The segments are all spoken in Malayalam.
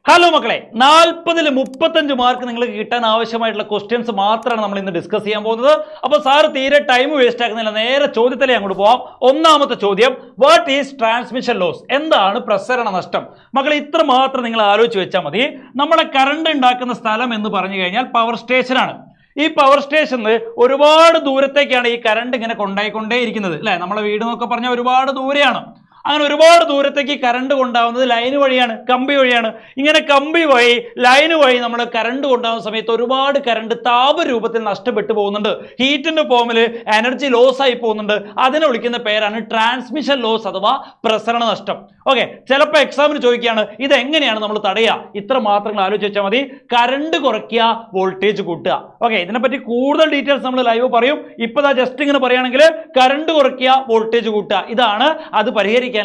ഹലോ മക്കളെ, 40-ൽ 35 മാർക്ക് നിങ്ങൾക്ക് കിട്ടാൻ ആവശ്യമായിട്ടുള്ള ക്വസ്റ്റ്യൻസ് മാത്രമാണ് നമ്മൾ ഇന്ന് ഡിസ്കസ് ചെയ്യാൻ പോകുന്നത്. അപ്പോൾ സാറ് തീരെ ടൈം വേസ്റ്റ് ആക്കുന്നില്ല, നേരെ ചോദ്യത്തിലേ അങ്ങോട്ട് പോവാം. ഒന്നാമത്തെ ചോദ്യം, വാട്ട് ഈസ് ട്രാൻസ്മിഷൻ ലോസ്? എന്താണ് പ്രസരണ നഷ്ടം? മക്കളെ, ഇത്ര മാത്രം നിങ്ങൾ ആലോചിച്ച് വെച്ചാൽ മതി. നമ്മുടെ കറണ്ട് ഉണ്ടാക്കുന്ന സ്ഥലം എന്ന് പറഞ്ഞു കഴിഞ്ഞാൽ പവർ സ്റ്റേഷനാണ്. ഈ പവർ സ്റ്റേഷനിൽ ഒരുപാട് ദൂരത്തേക്കാണ് ഈ കറണ്ട് ഇങ്ങനെ കൊണ്ടായിക്കൊണ്ടേയിരിക്കുന്നത്, അല്ലെ? നമ്മളെ വീട് എന്നൊക്കെ പറഞ്ഞാൽ ഒരുപാട് ദൂരെയാണ്. അങ്ങനെ ഒരുപാട് ദൂരത്തേക്ക് കറണ്ട് കൊണ്ടാവുന്നത് ലൈൻ വഴിയാണ്, കമ്പി വഴിയാണ്. ഇങ്ങനെ കമ്പി വഴി, ലൈൻ വഴി നമ്മൾ കറണ്ട് കൊണ്ടാവുന്ന സമയത്ത് ഒരുപാട് കറണ്ട് താപരൂപത്തിൽ നഷ്ടപ്പെട്ടു പോകുന്നുണ്ട്. ഹീറ്റിന്റെ ഫോമിൽ എനർജി ലോസ് ആയി പോകുന്നുണ്ട്. അതിനെ വിളിക്കുന്ന പേരാണ് ട്രാൻസ്മിഷൻ ലോസ് അഥവാ പ്രസരണ നഷ്ടം. ഓക്കെ, ചിലപ്പോൾ എക്സാമിന് ചോദിക്കുകയാണ് ഇതെങ്ങനെയാണ് നമ്മൾ തടയുക? ഇത്ര മാത്രങ്ങൾ ആലോചിച്ച് വെച്ചാൽ മതി. കറണ്ട് കുറയ്ക്കുക, വോൾട്ടേജ് കൂട്ടുക. ഓക്കെ, ഇതിനെപ്പറ്റി കൂടുതൽ ഡീറ്റെയിൽസ് നമ്മൾ ലൈവ് പറയും. ഇപ്പൊ ജസ്റ്റ് ഇങ്ങനെ പറയുകയാണെങ്കിൽ കറണ്ട് കുറയ്ക്കുക, വോൾട്ടേജ് കൂട്ടുക, ഇതാണ് അത് പരിഹരിക്കാനുള്ള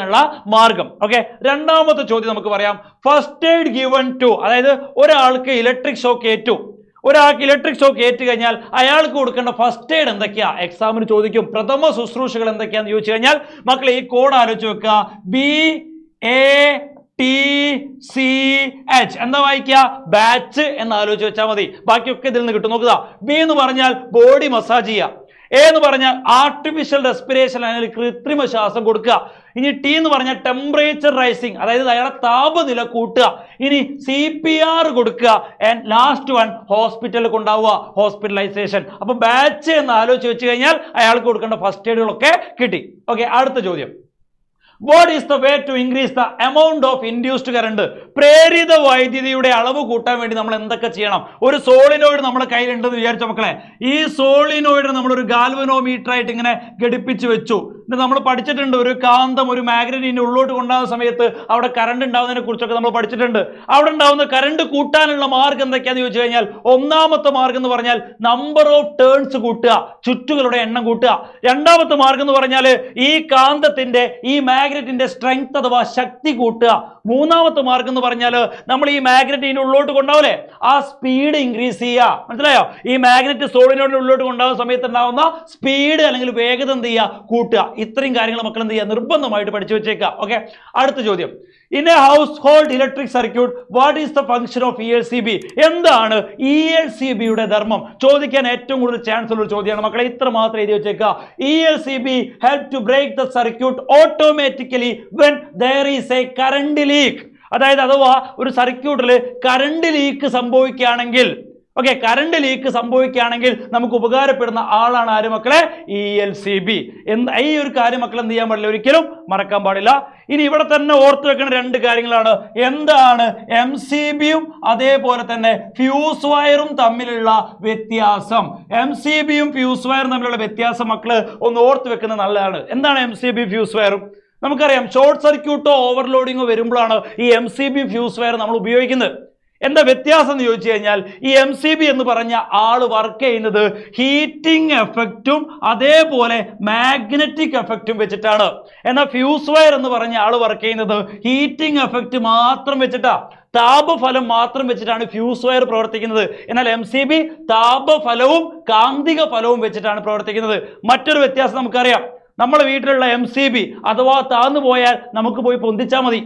മാർഗം. ഓക്കെ, രണ്ടാമത്തെ ചോദ്യം നമുക്ക് പറയാം. ഫസ്റ്റ് എയ്ഡ് ഗിവൺ ടു, അതായത് ഒരാൾക്ക് ഇലക്ട്രിക് ഷോക്ക് ഏറ്റു. ഒരാൾക്ക് ഇലക്ട്രിക് ഷോക്ക് ഏറ്റു കഴിഞ്ഞാൽ അയാൾക്ക് കൊടുക്കേണ്ട ഫസ്റ്റ് എയ്ഡ് എന്തൊക്കെയാ? എക്സാമിന് ചോദിക്കും. പ്രഥമ ശുശ്രൂഷകൾ എന്തൊക്കെയാന്ന് ചോദിച്ചു കഴിഞ്ഞാൽ മക്കളെ ഈ കോഡ് ആലോചിച്ച് വെക്കുക. BATCH എന്താ വായിക്കുക? ബാച്ച് എന്ന് ആലോചിച്ച് വെച്ചാൽ മതി. ബാക്കിയൊക്കെ ഇതിൽ നിന്ന് കിട്ടും. നോക്കുക, ബി എന്ന് പറഞ്ഞാൽ ബോഡി മസാജ് ചെയ്യുക. എ എന്ന് പറഞ്ഞാൽ ആർട്ടിഫിഷ്യൽ റെസ്പിറേഷൻ, അല്ലെങ്കിൽ കൃത്രിമ ശ്വാസം കൊടുക്കുക. ഇനി ടി എന്ന് പറഞ്ഞാൽ ടെമ്പറേച്ചർ റൈസിങ്, അതായത് അയാളെ താപനില കൂട്ടുക. ഇനി CPR കൊടുക്കുക. ആൻഡ് ലാസ്റ്റ് വൺ ഹോസ്പിറ്റലിൽ കൊണ്ടാവുക, ഹോസ്പിറ്റലൈസേഷൻ. അപ്പൊ ബാച്ച് എന്ന് ആലോചിച്ച് വെച്ച് കഴിഞ്ഞാൽ അയാൾക്ക് കൊടുക്കേണ്ട ഫസ്റ്റ് എയ്ഡുകളൊക്കെ കിട്ടി. ഓക്കെ, അടുത്ത ചോദ്യം. What is the way to increase the amount of induced current? പ്രേരിത വൈദ്യുതിയുടെ അളവ് കൂട്ടാൻ വേണ്ടി നമ്മൾ എന്തൊക്കെ ചെയ്യണം? ഒരു സോളിനോയിഡ് നമ്മുടെ കയ്യിലുണ്ടെന്ന് വിചാരിച്ച മക്കളെ, ഈ സോളിനോയിഡ് നമ്മൾ ഒരു ഗാൽവനോമീറ്റർ ആയിട്ട് ഇങ്ങനെ ഘടിപ്പിച്ച് വെച്ചു. നമ്മൾ പഠിച്ചിട്ടുണ്ട്, ഒരു കാന്തം ഒരു മാഗ്നറ്റിനെ ഉള്ളോട്ട് കൊണ്ടാകുന്ന സമയത്ത് അവിടെ കറണ്ട് ഉണ്ടാവുന്നതിനെ കുറിച്ചൊക്കെ നമ്മൾ പഠിച്ചിട്ടുണ്ട്. അവിടെ ഉണ്ടാവുന്ന കറണ്ട് കൂട്ടാനുള്ള മാർഗം എന്തൊക്കെയാന്ന് ചോദിച്ചു കഴിഞ്ഞാൽ ഒന്നാമത്തെ മാർഗം എന്ന് പറഞ്ഞാൽ നമ്പർ ഓഫ് ടേൺസ് കൂട്ടുക, ചുറ്റുകളുടെ എണ്ണം കൂട്ടുക. രണ്ടാമത്തെ മാർഗം എന്ന് പറഞ്ഞാൽ ഈ കാന്തത്തിന്റെ, ഈ മാഗ്നറ്റിന്റെ സ്ട്രെങ്ത് അഥവാ ശക്തി കൂട്ടുക. മൂന്നാമത്തെ മാർഗം എന്ന് പറഞ്ഞാൽ നമ്മൾ ഈ മാഗ്നറ്റിനെ ഉള്ളോട്ട് കൊണ്ടാവില്ലേ, ആ സ്പീഡ് ഇൻക്രീസ് ചെയ്യുക. മനസ്സിലായോ? ഈ മാഗ്നറ്റ് സോളിനോടിന്റെ ഉള്ളോട്ട് കൊണ്ടാകുന്ന സമയത്ത് ഉണ്ടാവുന്ന സ്പീഡ് അല്ലെങ്കിൽ വേഗത എന്ത് ചെയ്യുക? കൂട്ടുക. ഇത്രയും കാര്യങ്ങൾ മക്കൾ എന്ത് ചെയ്യുക? നിർബന്ധമായിട്ട് പഠിച്ചു വെച്ചേക്കുക. ഓക്കെ, അടുത്ത ചോദ്യം. In A house hold electric circuit what is the function of ELCB? എന്താണ് ELCBയുടെ ധർമ്മം? ചോദിക്കാൻ ഏറ്റവും കൂടുതൽ ചാൻസ് ഉള്ള ഒരു ചോദ്യമാണ് മക്കളെ. ഇത്ര മാത്രം എഴുതി വെച്ചേക്കുക. ELCB help to break the circuit automatically when there is a current leak. അതായത് അഥവാ ഒരു സർക്യൂട്ടിൽ കറണ്ട് ലീക്ക് സംഭവിക്കുകയാണെങ്കിൽ, ഓക്കെ, കറണ്ട് ലീക്ക് സംഭവിക്കുകയാണെങ്കിൽ നമുക്ക് ഉപകാരപ്പെടുന്ന ആളാണ് ആര് മക്കളെ? ELCB. ഈ ഒരു കാര്യം മക്കൾ എന്ത് ചെയ്യാൻ പാടില്ല, ഒരിക്കലും മറക്കാൻ പാടില്ല. ഇനി ഇവിടെ തന്നെ ഓർത്ത് വെക്കുന്ന രണ്ട് കാര്യങ്ങളാണ്. എന്താണ് MCBയും അതേപോലെ തന്നെ ഫ്യൂസ് വയറും തമ്മിലുള്ള വ്യത്യാസം? MCBയും ഫ്യൂസ് വയറും തമ്മിലുള്ള വ്യത്യാസം മക്കള് ഒന്ന് ഓർത്ത് വെക്കുന്നത് നല്ലതാണ്. എന്താണ് MCB ഫ്യൂസ് വയറും? നമുക്കറിയാം, ഷോർട്ട് സർക്യൂട്ടോ ഓവർലോഡിങ്ങോ വരുമ്പോഴാണ് ഈ MCB ഫ്യൂസ് വയർ നമ്മൾ ഉപയോഗിക്കുന്നത്. എന്താ വ്യത്യാസം എന്ന് ചോദിച്ചു കഴിഞ്ഞാൽ ഈ MCB എന്ന് പറഞ്ഞ ആള് വർക്ക് ചെയ്യുന്നത് ഹീറ്റിംഗ് എഫക്റ്റും അതേപോലെ മാഗ്നറ്റിക് എഫക്റ്റും വെച്ചിട്ടാണ്. എന്നാൽ ഫ്യൂസ് വയർ എന്ന് പറഞ്ഞ ആള് വർക്ക് ചെയ്യുന്നത് ഹീറ്റിംഗ് എഫക്റ്റ് മാത്രം വെച്ചിട്ടാ, താപഫലം മാത്രം വെച്ചിട്ടാണ് ഫ്യൂസ് വയർ പ്രവർത്തിക്കുന്നത്. എന്നാൽ MCB താപഫലവും കാന്തിക ഫലവും വെച്ചിട്ടാണ് പ്രവർത്തിക്കുന്നത്. മറ്റൊരു വ്യത്യാസം നമുക്കറിയാം. നമ്മുടെ വീട്ടിലുള്ള MCB അഥവാ താന്നു പോയാൽ നമുക്ക് പോയി പൊന്തിച്ചാൽ മതി.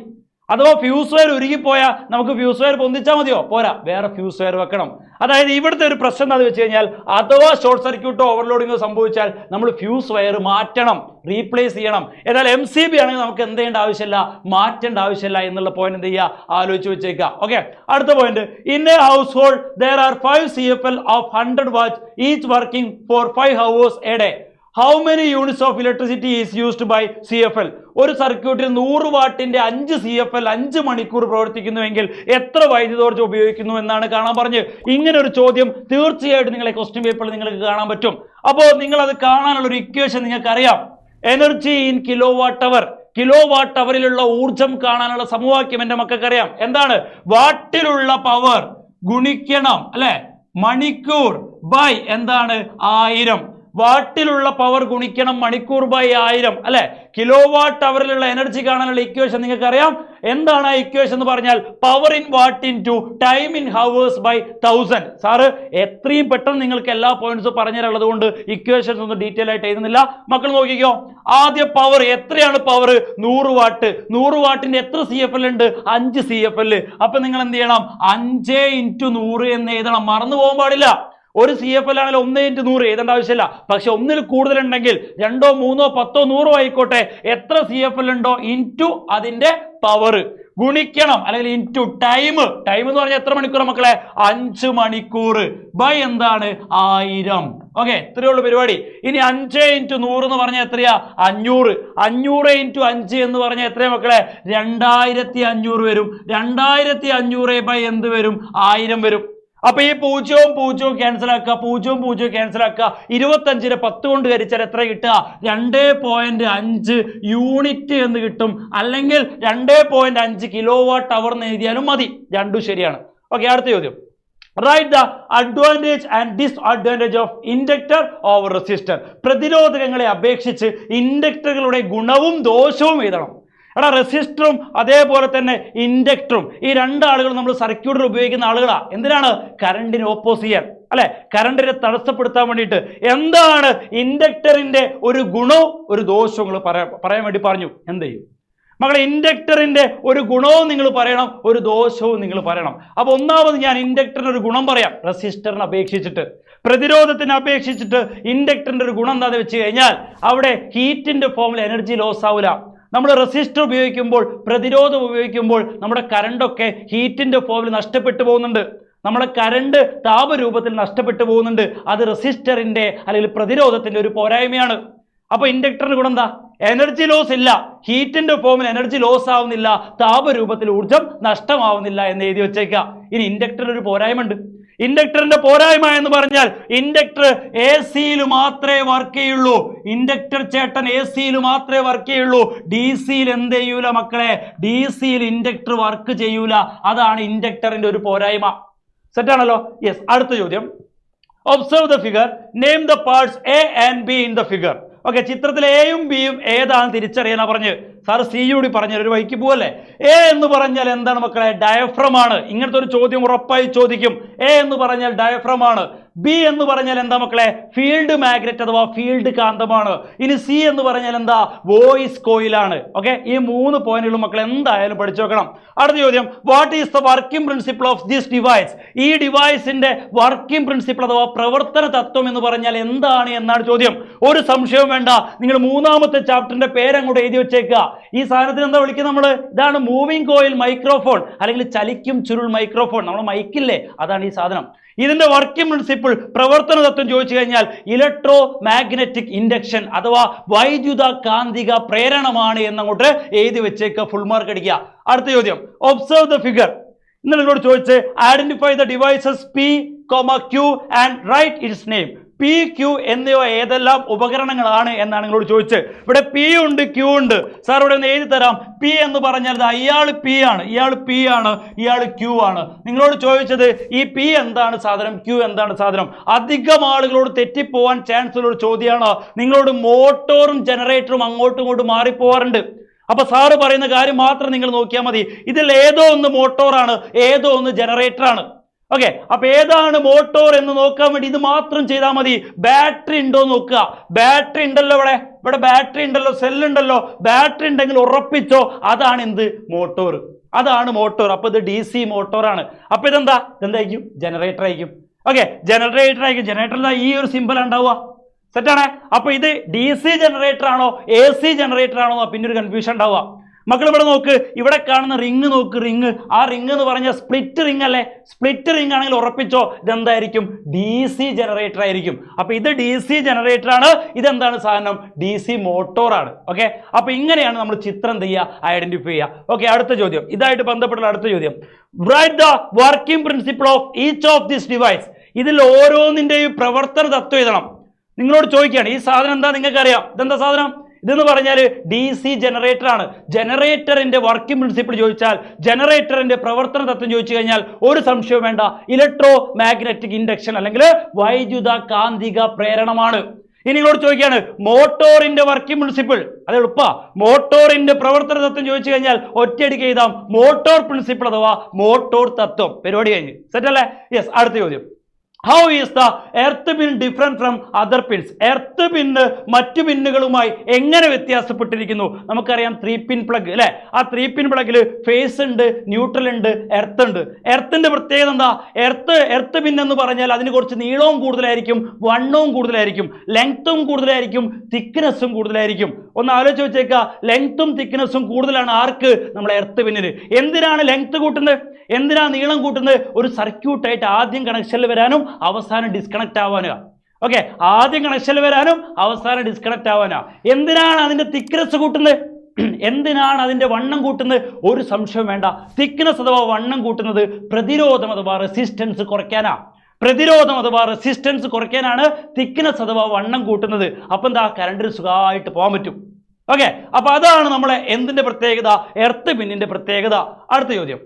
അഥവാ ഫ്യൂസ് വയർ ഉരുകിപ്പോയാൽ നമുക്ക് ഫ്യൂസ് വയർ പൊന്തിച്ചാൽ മതിയോ? പോരാ, വേറെ ഫ്യൂസ് വയർ വെക്കണം. അതായത് ഇവിടുത്തെ ഒരു പ്രശ്നം എന്താണെന്ന് വെച്ച് കഴിഞ്ഞാൽ അഥവാ ഷോർട്ട് സർക്യൂട്ടോ ഓവർലോഡിങ്ങോ സംഭവിച്ചാൽ നമ്മൾ ഫ്യൂസ് വയർ മാറ്റണം, റീപ്ലേസ് ചെയ്യണം. എന്നാൽ MCB ആണെങ്കിൽ നമുക്ക് എന്ത് ചെയ്യേണ്ട ആവശ്യമില്ല, മാറ്റേണ്ട ആവശ്യമില്ല എന്നുള്ള പോയിന്റ് എന്ത് ചെയ്യുക? ആലോചിച്ച് വെച്ചേക്കുക. ഓക്കെ, അടുത്ത point. In A house hold there are 5 CFL of 100 watts each working for 5 hours a day. How many units of electricity is used by CFL? ഒരു സർക്യൂട്ടിൽ 100 വാട്ടിന്റെ 5 CFL 5 മണിക്കൂർ പ്രവർത്തിക്കുന്നുവെങ്കിൽ എത്ര വൈദ്യുതോർജ്ജം ഉപയോഗിക്കുന്നു എന്നാണ് കാണാൻ പറഞ്ഞ്. ഇങ്ങനെ ഒരു ചോദ്യം തീർച്ചയായിട്ടും നിങ്ങളെ ക്വസ്റ്റ്യൻ പേപ്പറിൽ നിങ്ങൾക്ക് കാണാൻ പറ്റും. അപ്പോൾ നിങ്ങൾ അത് കാണാനുള്ള ഒരു ഇക്വേഷൻ നിങ്ങൾക്ക് അറിയാം. Energy in kilowatt hour. Kilo watt അവറിലുള്ള ഊർജം കാണാനുള്ള സമവാക്യം എൻ്റെ മക്കൾക്കറിയാം. എന്താണ്? വാട്ടിലുള്ള പവർ ഗുണിക്കണം, അല്ലെ, മണിക്കൂർ ബൈ എന്താണ്? 1000. വാട്ടിലുള്ള പവർ ഗുണിക്കണം മണിക്കൂർ ബൈ 1000 അല്ലെ. കിലോ വാട്ട് അവറിലുള്ള എനർജി കാണാനുള്ള ഇക്വേഷൻ നിങ്ങൾക്ക് അറിയാം. എന്താണ് ആ ഇക്വേഷൻ എന്ന് പറഞ്ഞാൽ power in watt into time in hours by 1000. Sir എത്രയും പെട്ടെന്ന് നിങ്ങൾക്ക് എല്ലാ പോയിന്റ്സും പറഞ്ഞു തരാനുള്ളത് കൊണ്ട് ഇക്വേഷൻസ് ഒന്നും ഡീറ്റെയിൽ ആയിട്ട് എഴുതുന്നില്ല. മക്കൾ നോക്കിക്കോ. ആദ്യ പവർ എത്രയാണ്? Power 100 what. 100 വാട്ടിന്റെ എത്ര CFL ഉണ്ട്? 5 CFL. അപ്പൊ നിങ്ങൾ എന്ത് ചെയ്യണം? 5 × 100 എന്ന് എഴുതണം. മറന്നു പോകാൻ പാടില്ല. ഒരു CFL ആണെങ്കിൽ 1 × 100 എഴുതേണ്ട ആവശ്യമില്ല. പക്ഷെ ഒന്നിൽ കൂടുതലുണ്ടെങ്കിൽ 2, 3, 10, 100 ആയിക്കോട്ടെ, എത്ര CFL ഉണ്ടോ ഇൻറ്റു അതിന്റെ പവർ ഗുണിക്കണം, അല്ലെങ്കിൽ ഇൻറ്റു ടൈം. ടൈം എന്ന് പറഞ്ഞാൽ എത്ര മണിക്കൂർ മക്കളെ? 5 മണിക്കൂർ ബൈ എന്താണ്? 1000. ഓക്കെ, ഇത്രയേ ഉള്ളൂ പരിപാടി. ഇനി 5 × 100 എന്ന് പറഞ്ഞാൽ എത്രയാ? 500. 500 × 5 എന്ന് പറഞ്ഞാൽ എത്രയാ മക്കളെ? 2500 വരും. 2500 ബൈ എന്ത് വരും? 1000 വരും. അപ്പൊ ഈ 0 ക്യാൻസൽ ആക്കുക, 0 ക്യാൻസൽ ആക്കുക. 25നെ 10 കൊണ്ട് ഹരിച്ചാൽ എത്ര കിട്ടുക? 2.5 യൂണിറ്റ് എന്ന് കിട്ടും. അല്ലെങ്കിൽ 2.5 കിലോ വാട്ട് അവർ എന്ന് എഴുതിയാലും മതി. രണ്ടും ശരിയാണ്. ഓക്കെ, അടുത്ത ചോദ്യം. Write the advantage and disadvantage of inductor over resistor. പ്രതിരോധകങ്ങളെ അപേക്ഷിച്ച് ഇൻഡക്ടറുകളുടെ ഗുണവും ദോഷവും എഴുതണം. എടാ, റെസിസ്റ്ററും അതേപോലെ തന്നെ ഇൻഡക്ടറും ഈ രണ്ടാളുകളും നമ്മൾ സർക്യൂട്ടിൽ ഉപയോഗിക്കുന്ന ആളുകളാ. എന്തിനാണ്? കറണ്ടിനെ ഓപ്പോസ് ചെയ്യാൻ അല്ലെ, കറണ്ടിനെ തടസ്സപ്പെടുത്താൻ വേണ്ടിയിട്ട്. എന്താണ് ഇൻഡക്ടറിന്റെ ഒരു ഗുണവും ഒരു ദോഷവും നിങ്ങൾ പറയാൻ വേണ്ടി പറഞ്ഞു. എന്ത് ചെയ്യും മക്കളെ? ഇൻഡക്ടറിന്റെ ഒരു ഗുണവും നിങ്ങൾ പറയണം, ഒരു ദോഷവും നിങ്ങൾ പറയണം. അപ്പൊ ഒന്നാമത് ഞാൻ ഇൻഡക്ടറിന് ഒരു ഗുണം പറയാം. റെസിസ്റ്ററിനെ അപേക്ഷിച്ചിട്ട്, പ്രതിരോധത്തിനെ അപേക്ഷിച്ചിട്ട് ഇൻഡക്ടറിന്റെ ഒരു ഗുണം എന്താണെന്ന് വെച്ച് കഴിഞ്ഞാൽ അവിടെ ഹീറ്റിന്റെ ഫോമിൽ എനർജി ലോസ് ആവില്ല. നമ്മൾ റെസിസ്റ്റർ ഉപയോഗിക്കുമ്പോൾ, പ്രതിരോധം ഉപയോഗിക്കുമ്പോൾ നമ്മുടെ കറണ്ടൊക്കെ ഹീറ്റിന്റെ ഫോമിൽ നഷ്ടപ്പെട്ടു പോകുന്നുണ്ട്. നമ്മുടെ കറണ്ട് താപരൂപത്തിൽ നഷ്ടപ്പെട്ടു പോകുന്നുണ്ട്. അത് റെസിസ്റ്ററിന്റെ അല്ലെങ്കിൽ പ്രതിരോധത്തിന്റെ ഒരു പോരായ്മയാണ്. അപ്പൊ ഇൻഡക്ടറിന് ഗുണം എന്താ? എനർജി ലോസ് ഇല്ല, ഹീറ്റിന്റെ ഫോമിൽ എനർജി ലോസ് ആവുന്നില്ല, താപരൂപത്തിൽ ഊർജം നഷ്ടമാവുന്നില്ല എന്ന് എഴുതി വെച്ചേക്കുക. ഇനി ഇൻഡക്ടറിന് ഒരു പോരായ്മ ഉണ്ട്. ഇൻഡക്ടറിന്റെ പോരായ്മ എന്ന് പറഞ്ഞാൽ ഇൻഡക്ടർ AC-യിൽ മാത്രമേ വർക്ക് ചെയ്യുള്ളൂ. ഇൻഡക്ടർ ചേട്ടൻ AC-യിൽ മാത്രമേ വർക്ക് ചെയ്യുള്ളൂ. DC-യിൽ എന്ത് ചെയ്യൂല മക്കളെ? DC-യിൽ ഇൻഡക്ടർ വർക്ക് ചെയ്യൂല. അതാണ് ഇൻഡക്ടറിന്റെ ഒരു പോരായ്മ. സെറ്റാണല്ലോ? യെസ്. അടുത്ത ചോദ്യം. Observe the figure. Name the parts A and B in the figure. Okay, ചിത്രത്തിൽ എയും ബിയും ഏതാണ് തിരിച്ചറിയാനാ പറഞ്ഞ്. സാർ C കൂടി പറഞ്ഞ ഒരു വഴിക്ക് പോവല്ലേ. A എന്ന് പറഞ്ഞാൽ എന്താണ് മക്കളെ? ഡയഫ്രം ആണ്. ഇങ്ങനത്തെ ഒരു ചോദ്യം ഉറപ്പായി ചോദിക്കും. A എന്ന് പറഞ്ഞാൽ ഡയഫ്രം ആണ്. B എന്ന് പറഞ്ഞാൽ എന്താ മക്കളെ? ഫീൽഡ് മാഗ്നറ്റ് അഥവാ ഫീൽഡ് കാന്തമാണ്. ഇനി C എന്ന് പറഞ്ഞാൽ എന്താ? വോയിസ് കോയിലാണ്. ഓക്കെ, ഈ 3 പോയിന്റുകളും മക്കൾ എന്തായാലും പഠിച്ചു വെക്കണം. അടുത്ത ചോദ്യം. What is the working principle of this device? ഈ ഡിവൈസിന്റെ വർക്കിംഗ് പ്രിൻസിപ്പിൾ അഥവാ പ്രവർത്തന തത്വം എന്ന് പറഞ്ഞാൽ എന്താണ് എന്നാണ് ചോദ്യം. ഒരു സംശയവും വേണ്ട. നിങ്ങൾ 3ാമത്തെ ചാപ്റ്ററിന്റെ പേരങ്ങോട്ട് എഴുതി വെച്ചേക്കുക. ഈ സാധനത്തിന് എന്താ വിളിക്കുന്നത് നമ്മൾ? ഇതാണ് മൂവിംഗ് കോയിൽ മൈക്രോഫോൺ, അല്ലെങ്കിൽ ചലിക്കും ചുരുൾ മൈക്രോഫോൺ. നമ്മൾ മൈക്കില്ലേ, അതാണ് ഈ സാധനം. ഇതിന്റെ വർക്കിംഗ് പ്രിൻസിപ്പിൾ, പ്രവർത്തന തത്വം ചോദിച്ചു കഴിഞ്ഞാൽ ഇലക്ട്രോ മാഗ്നറ്റിക് ഇൻഡക്ഷൻ അഥവാ വൈദ്യുത കാന്തിക പ്രേരണമാണ് എന്നങ്ങോട്ട് എഴുതി വെച്ചേക്കുക. ഫുൾ മാർക്ക് അടിക്കുക. അടുത്ത ചോദ്യം. Observe the figure. ഇന്നലെ എന്നോട് ചോദിച്ച് identify the devices P, Q and write its name. P, Q എന്നിവ ഏതെല്ലാം ഉപകരണങ്ങളാണ് എന്നാണ് നിങ്ങളോട് ചോദിച്ചത്. ഇവിടെ P ഉണ്ട്, Q ഉണ്ട്. സാർ ഇവിടെ ഒന്ന് എഴുതി തരാം. P എന്ന് പറഞ്ഞാൽ ഇയാൾ P ആണ്, ഇയാൾ P ആണ്, ഇയാൾ Q ആണ്. നിങ്ങളോട് ചോദിച്ചത് ഈ P എന്താണ് സാധനം, Q എന്താണ് സാധനം. അധികം ആളുകളോട് തെറ്റിപ്പോവാൻ ചാൻസ് ഉള്ള ഒരു ചോദ്യമാണ്. നിങ്ങളോട് മോട്ടോറും ജനറേറ്ററും അങ്ങോട്ടും ഇങ്ങോട്ടും മാറിപ്പോവാറുണ്ട്. അപ്പൊ സാറ് പറയുന്ന കാര്യം മാത്രം നിങ്ങൾ നോക്കിയാൽ മതി. ഇതിൽ ഏതോ ഒന്ന് മോട്ടോറാണ്, ഏതോ ഒന്ന് ജനറേറ്ററാണ്. ഓക്കെ, അപ്പൊ ഏതാണ് മോട്ടോർ എന്ന് നോക്കാൻ വേണ്ടി ഇത് മാത്രം ചെയ്താൽ മതി. ബാറ്ററി ഉണ്ടോ നോക്കുക. ബാറ്ററി ഉണ്ടല്ലോ, ഇവിടെ ബാറ്ററി ഉണ്ടല്ലോ, സെല്ലുണ്ടല്ലോ. ബാറ്ററി ഉണ്ടെങ്കിൽ ഉറപ്പിച്ചോ അതാണ് എന്ത്? മോട്ടോർ. അതാണ് മോട്ടോർ. അപ്പൊ ഇത് DC മോട്ടോറാണ്. അപ്പൊ ഇതെന്തായിരിക്കും? ജനറേറ്റർ ആയിരിക്കും. ഓക്കെ, ജനറേറ്റർ ആയിരിക്കും. ജനറേറ്ററിൽ ഈ ഒരു സിമ്പിൾ ഉണ്ടാവുക. സെറ്റാണ്. അപ്പൊ ഇത് DC ജനറേറ്റർ ആണോ AC ജനറേറ്റർ ആണോ പിന്നെ ഒരു കൺഫ്യൂഷൻ ഉണ്ടാവുക. മക്കൾ ഇവിടെ നോക്ക്, ഇവിടെ കാണുന്ന റിങ് നോക്ക്. റിങ്, ആ റിങ് എന്ന് പറഞ്ഞാൽ സ്പ്ലിറ്റ് റിങ് അല്ലേ? സ്പ്ലിറ്റ് റിങ് ആണെങ്കിൽ ഉറപ്പിച്ചോ ഇതെന്തായിരിക്കും? DC ജനറേറ്റർ ആയിരിക്കും. അപ്പൊ ഇത് DC ജനറേറ്റർ ആണ്. ഇതെന്താണ് സാധനം? DC മോട്ടോറാണ്. ഓക്കെ, അപ്പൊ ഇങ്ങനെയാണ് നമ്മൾ ചിത്രം എന്ത് ചെയ്യുക? ഐഡന്റിഫൈ ചെയ്യുക. ഓക്കെ, അടുത്ത ചോദ്യം. ഇതായിട്ട് ബന്ധപ്പെട്ടുള്ള അടുത്ത ചോദ്യം. Write the working principle of each of this device. ഇതിൽ ഓരോന്നിന്റെയും പ്രവർത്തന തത്വം എഴുതണം. നിങ്ങളോട് ചോദിക്കുകയാണ് ഈ സാധനം എന്താ? നിങ്ങൾക്ക് അറിയാം. ഇതെന്താ സാധനം? ഇതെന്ന് പറഞ്ഞാൽ DC ജനറേറ്റർ ആണ്. ജനറേറ്ററിന്റെ വർക്കിംഗ് പ്രിൻസിപ്പിൾ ചോദിച്ചാൽ, ജനറേറ്ററിന്റെ പ്രവർത്തന തത്വം ചോദിച്ചു കഴിഞ്ഞാൽ ഒരു സംശയവും വേണ്ട, ഇലക്ട്രോ മാഗ്നറ്റിക് ഇൻഡക്ഷൻ അല്ലെങ്കിൽ വൈദ്യുത കാന്തിക പ്രേരണമാണ്. ഇനി നിങ്ങളോട് ചോദിക്കുകയാണ് മോട്ടോറിന്റെ വർക്കിംഗ് പ്രിൻസിപ്പിൾ. അത് എളുപ്പാ. മോട്ടോറിന്റെ പ്രവർത്തന തത്വം ചോദിച്ചു കഴിഞ്ഞാൽ ഒറ്റയടിക്ക് എഴുതാം മോട്ടോർ പ്രിൻസിപ്പിൾ അഥവാ മോട്ടോർ തത്വം. പരിപാടി കഴിഞ്ഞ്. സെറ്റ് അല്ലേ? യെസ്. അടുത്ത ചോദ്യം. How is the earth pin different from other pins? Earth pin മറ്റു പിന്നുകളുമായി എങ്ങനെ വ്യത്യാസപ്പെട്ടിരിക്കുന്നു? നമുക്കറിയാം 3 പിൻ പ്ലഗ് അല്ലെ. ആ 3 പിൻ പ്ലഗിൽ ഫേസ് ഉണ്ട്, ന്യൂട്രൽ ഉണ്ട്, എർത്ത് ഉണ്ട്. എർത്തിന്റെ പ്രത്യേകത എന്താ? എർത്ത് പിൻ എന്ന് പറഞ്ഞാൽ അതിന് കുറച്ച് നീളവും കൂടുതലായിരിക്കും, വണ്ണവും കൂടുതലായിരിക്കും, ലെങ്ത്തും കൂടുതലായിരിക്കും, തിക്നെസ്സും കൂടുതലായിരിക്കും. ഒന്ന് ആലോചിച്ച് വെച്ചേക്കുക. ലെങ്ത്തും തിക്നെസ്സും കൂടുതലാണ് ആർക്ക്? നമ്മൾ എർത്ത് പിന്നിന്. എന്തിനാണ് ലെങ്ത് കൂട്ടുന്നത്? എന്തിനാ നീളം കൂട്ടുന്നത്? ഒരു സർക്യൂട്ടായിട്ട് ആദ്യം കണക്ഷനിൽ വരാനും അവസാനം ഡിസ്കണക്ട് ആവാനാ. ഓക്കെ, ആദ്യം കണക്ഷനിൽ വരാനും അവസാനം ഡിസ്കണക്ട് ആവാനാ. എന്തിനാണ് അതിന്റെ തിക്നെസ് കൂട്ടുന്നത്? എന്തിനാണ് അതിന്റെ വണ്ണം കൂട്ടുന്നത്? ഒരു സംശയം വേണ്ട. തിക്നെസ് അഥവാ വണ്ണം കൂട്ടുന്നത് പ്രതിരോധം അഥവാ റെസിസ്റ്റൻസ് കുറയ്ക്കാനാ. പ്രതിരോധം അഥവാ റെസിസ്റ്റൻസ് കുറയ്ക്കാനാണ് തിക്നെസ് അഥവാ വണ്ണം കൂട്ടുന്നത്. അപ്പൊ എന്താ? കറണ്ടിന് സുഖമായിട്ട് പോകാൻ പറ്റും. ഓക്കെ, അപ്പൊ അതാണ് നമ്മളെ എന്തിന്റെ പ്രത്യേകത? എർത്ത് പിന്നിന്റെ പ്രത്യേകത. അടുത്ത ചോദ്യം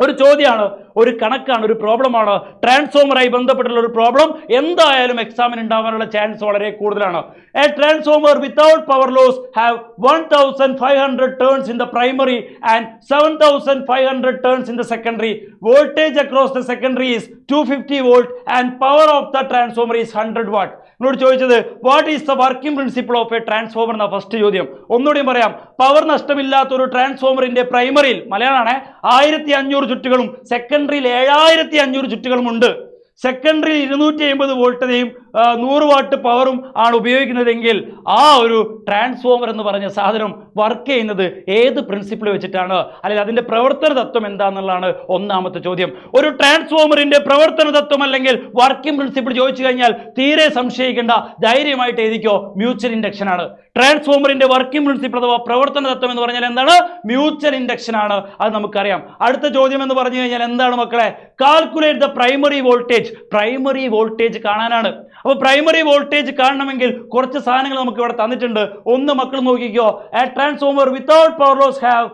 ഒരു ചോദ്യമാണ്, ഒരു കണക്കാണ്, ഒരു പ്രോബ്ലമാണ്. ട്രാൻസ്ഫോമറായി ബന്ധപ്പെട്ടുള്ള ഒരു പ്രോബ്ലം എന്തായാലും എക്സാമിന് ഉണ്ടാവാനുള്ള ചാൻസ് വളരെ കൂടുതലാണ്. A transformer without power loss have 1500 turns in the primary and 7500 turns in the secondary. Voltage across the secondary is 250 volt and power of the transformer is 100 watt. എന്നോട് ചോദിച്ചത് what is the working principle of a transformer എന്ന ഫസ്റ്റ് ചോദ്യം. ഒന്നുകൂടിയും പറയാം. പവർ നഷ്ടമില്ലാത്ത ഒരു ട്രാൻസ്ഫോമറിന്റെ പ്രൈമറിയിൽ മലയാളമാണ് 1500 ചുറ്റുകളും സെക്കൻഡറിയിൽ 7500 ചുറ്റുകളും ഉണ്ട്. സെക്കൻഡറിയിൽ 250 വോൾട്ടതയും 100 വാട്ട് പവറും ആണ് ഉപയോഗിക്കുന്നതെങ്കിൽ ആ ഒരു ട്രാൻസ്ഫോമർ എന്ന് പറഞ്ഞ സാധനം വർക്ക് ചെയ്യുന്നത് ഏത് പ്രിൻസിപ്പിൾ വെച്ചിട്ടാണ്? അല്ലെങ്കിൽ അതിന്റെ പ്രവർത്തന തത്വം എന്താണെന്നുള്ളതാണ് ഒന്നാമത്തെ ചോദ്യം. ഒരു ട്രാൻസ്ഫോമറിന്റെ പ്രവർത്തന തത്വം അല്ലെങ്കിൽ വർക്കിംഗ് പ്രിൻസിപ്പിൾ ചോദിച്ചു കഴിഞ്ഞാൽ തീരെ സംശയിക്കേണ്ട, ധൈര്യമായിട്ട് എഴുതിക്കോ, മ്യൂച്വൽ ഇൻഡക്ഷൻ ആണ്. ട്രാൻസ്ഫോമറിന്റെ വർക്കിംഗ് പ്രിൻസിപ്പിൾ അഥവാ പ്രവർത്തന തത്വം എന്ന് പറഞ്ഞാൽ എന്താണ്? മ്യൂച്വൽ ഇൻഡക്ഷൻ ആണ്. അത് നമുക്കറിയാം. അടുത്ത ചോദ്യം എന്ന് പറഞ്ഞു കഴിഞ്ഞാൽ എന്താണ് മക്കളെ? Calculate the primary voltage. Primary voltage കാണാനാണ്. അപ്പോൾ പ്രൈമറി വോൾട്ടേജ് കാണണമെങ്കിൽ കുറച്ച് സാധനങ്ങൾ നമുക്ക് ഇവിടെ തന്നിട്ടുണ്ട്. ഒന്ന് മക്കൾ നോക്കിക്കോ. A transformer without power loss have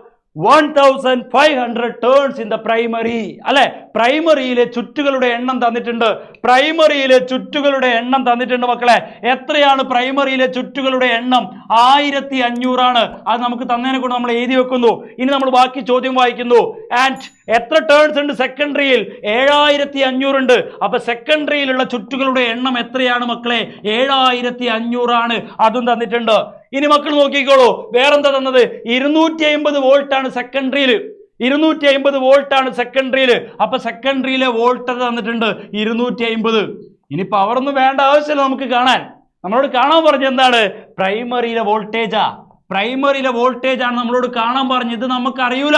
1500 turns in the primary. അല്ലെ, പ്രൈമറിയിലെ ചുറ്റുകളുടെ എണ്ണം തന്നിട്ടുണ്ട്. പ്രൈമറിയിലെ ചുറ്റുകളുടെ എണ്ണം തന്നിട്ടുണ്ട് മക്കളെ. എത്രയാണ് പ്രൈമറിയിലെ ചുറ്റുകളുടെ എണ്ണം? 1500 ആണ്. അത് നമുക്ക് തന്നതിനെ കൊണ്ട് നമ്മൾ എഴുതി വെക്കുന്നു. ഇനി നമ്മൾ ബാക്കി ചോദ്യം വായിക്കുന്നു. ആൻഡ് എത്ര ടേൺസ് ഉണ്ട് സെക്കൻഡറിയിൽ? 7500 ഉണ്ട്. അപ്പൊ സെക്കൻഡറിയിലുള്ള ചുറ്റുകളുടെ എണ്ണം എത്രയാണ് മക്കളെ? 7500 ആണ്. അതും തന്നിട്ടുണ്ട്. ഇനി മക്കൾ നോക്കിക്കോളൂ, വേറെന്താ തന്നത്? 250 വോൾട്ട് ആണ് സെക്കൻഡറിയിൽ. 250 വോൾട്ട് ആണ് സെക്കൻഡറിയിൽ. അപ്പൊ സെക്കൻഡറിയിലെ വോൾട്ട് തന്നിട്ടുണ്ട് 250. ഇനി പവർ ഒന്നും വേണ്ട ആവശ്യമില്ല നമുക്ക് കാണാൻ. നമ്മളോട് കാണാൻ പറഞ്ഞ എന്താണ്? പ്രൈമറിയിലെ വോൾട്ടേജാ. പ്രൈമറിയിലെ വോൾട്ടേജ് ആണ് നമ്മളോട് കാണാൻ പറഞ്ഞത്. നമുക്ക് അറിയൂല.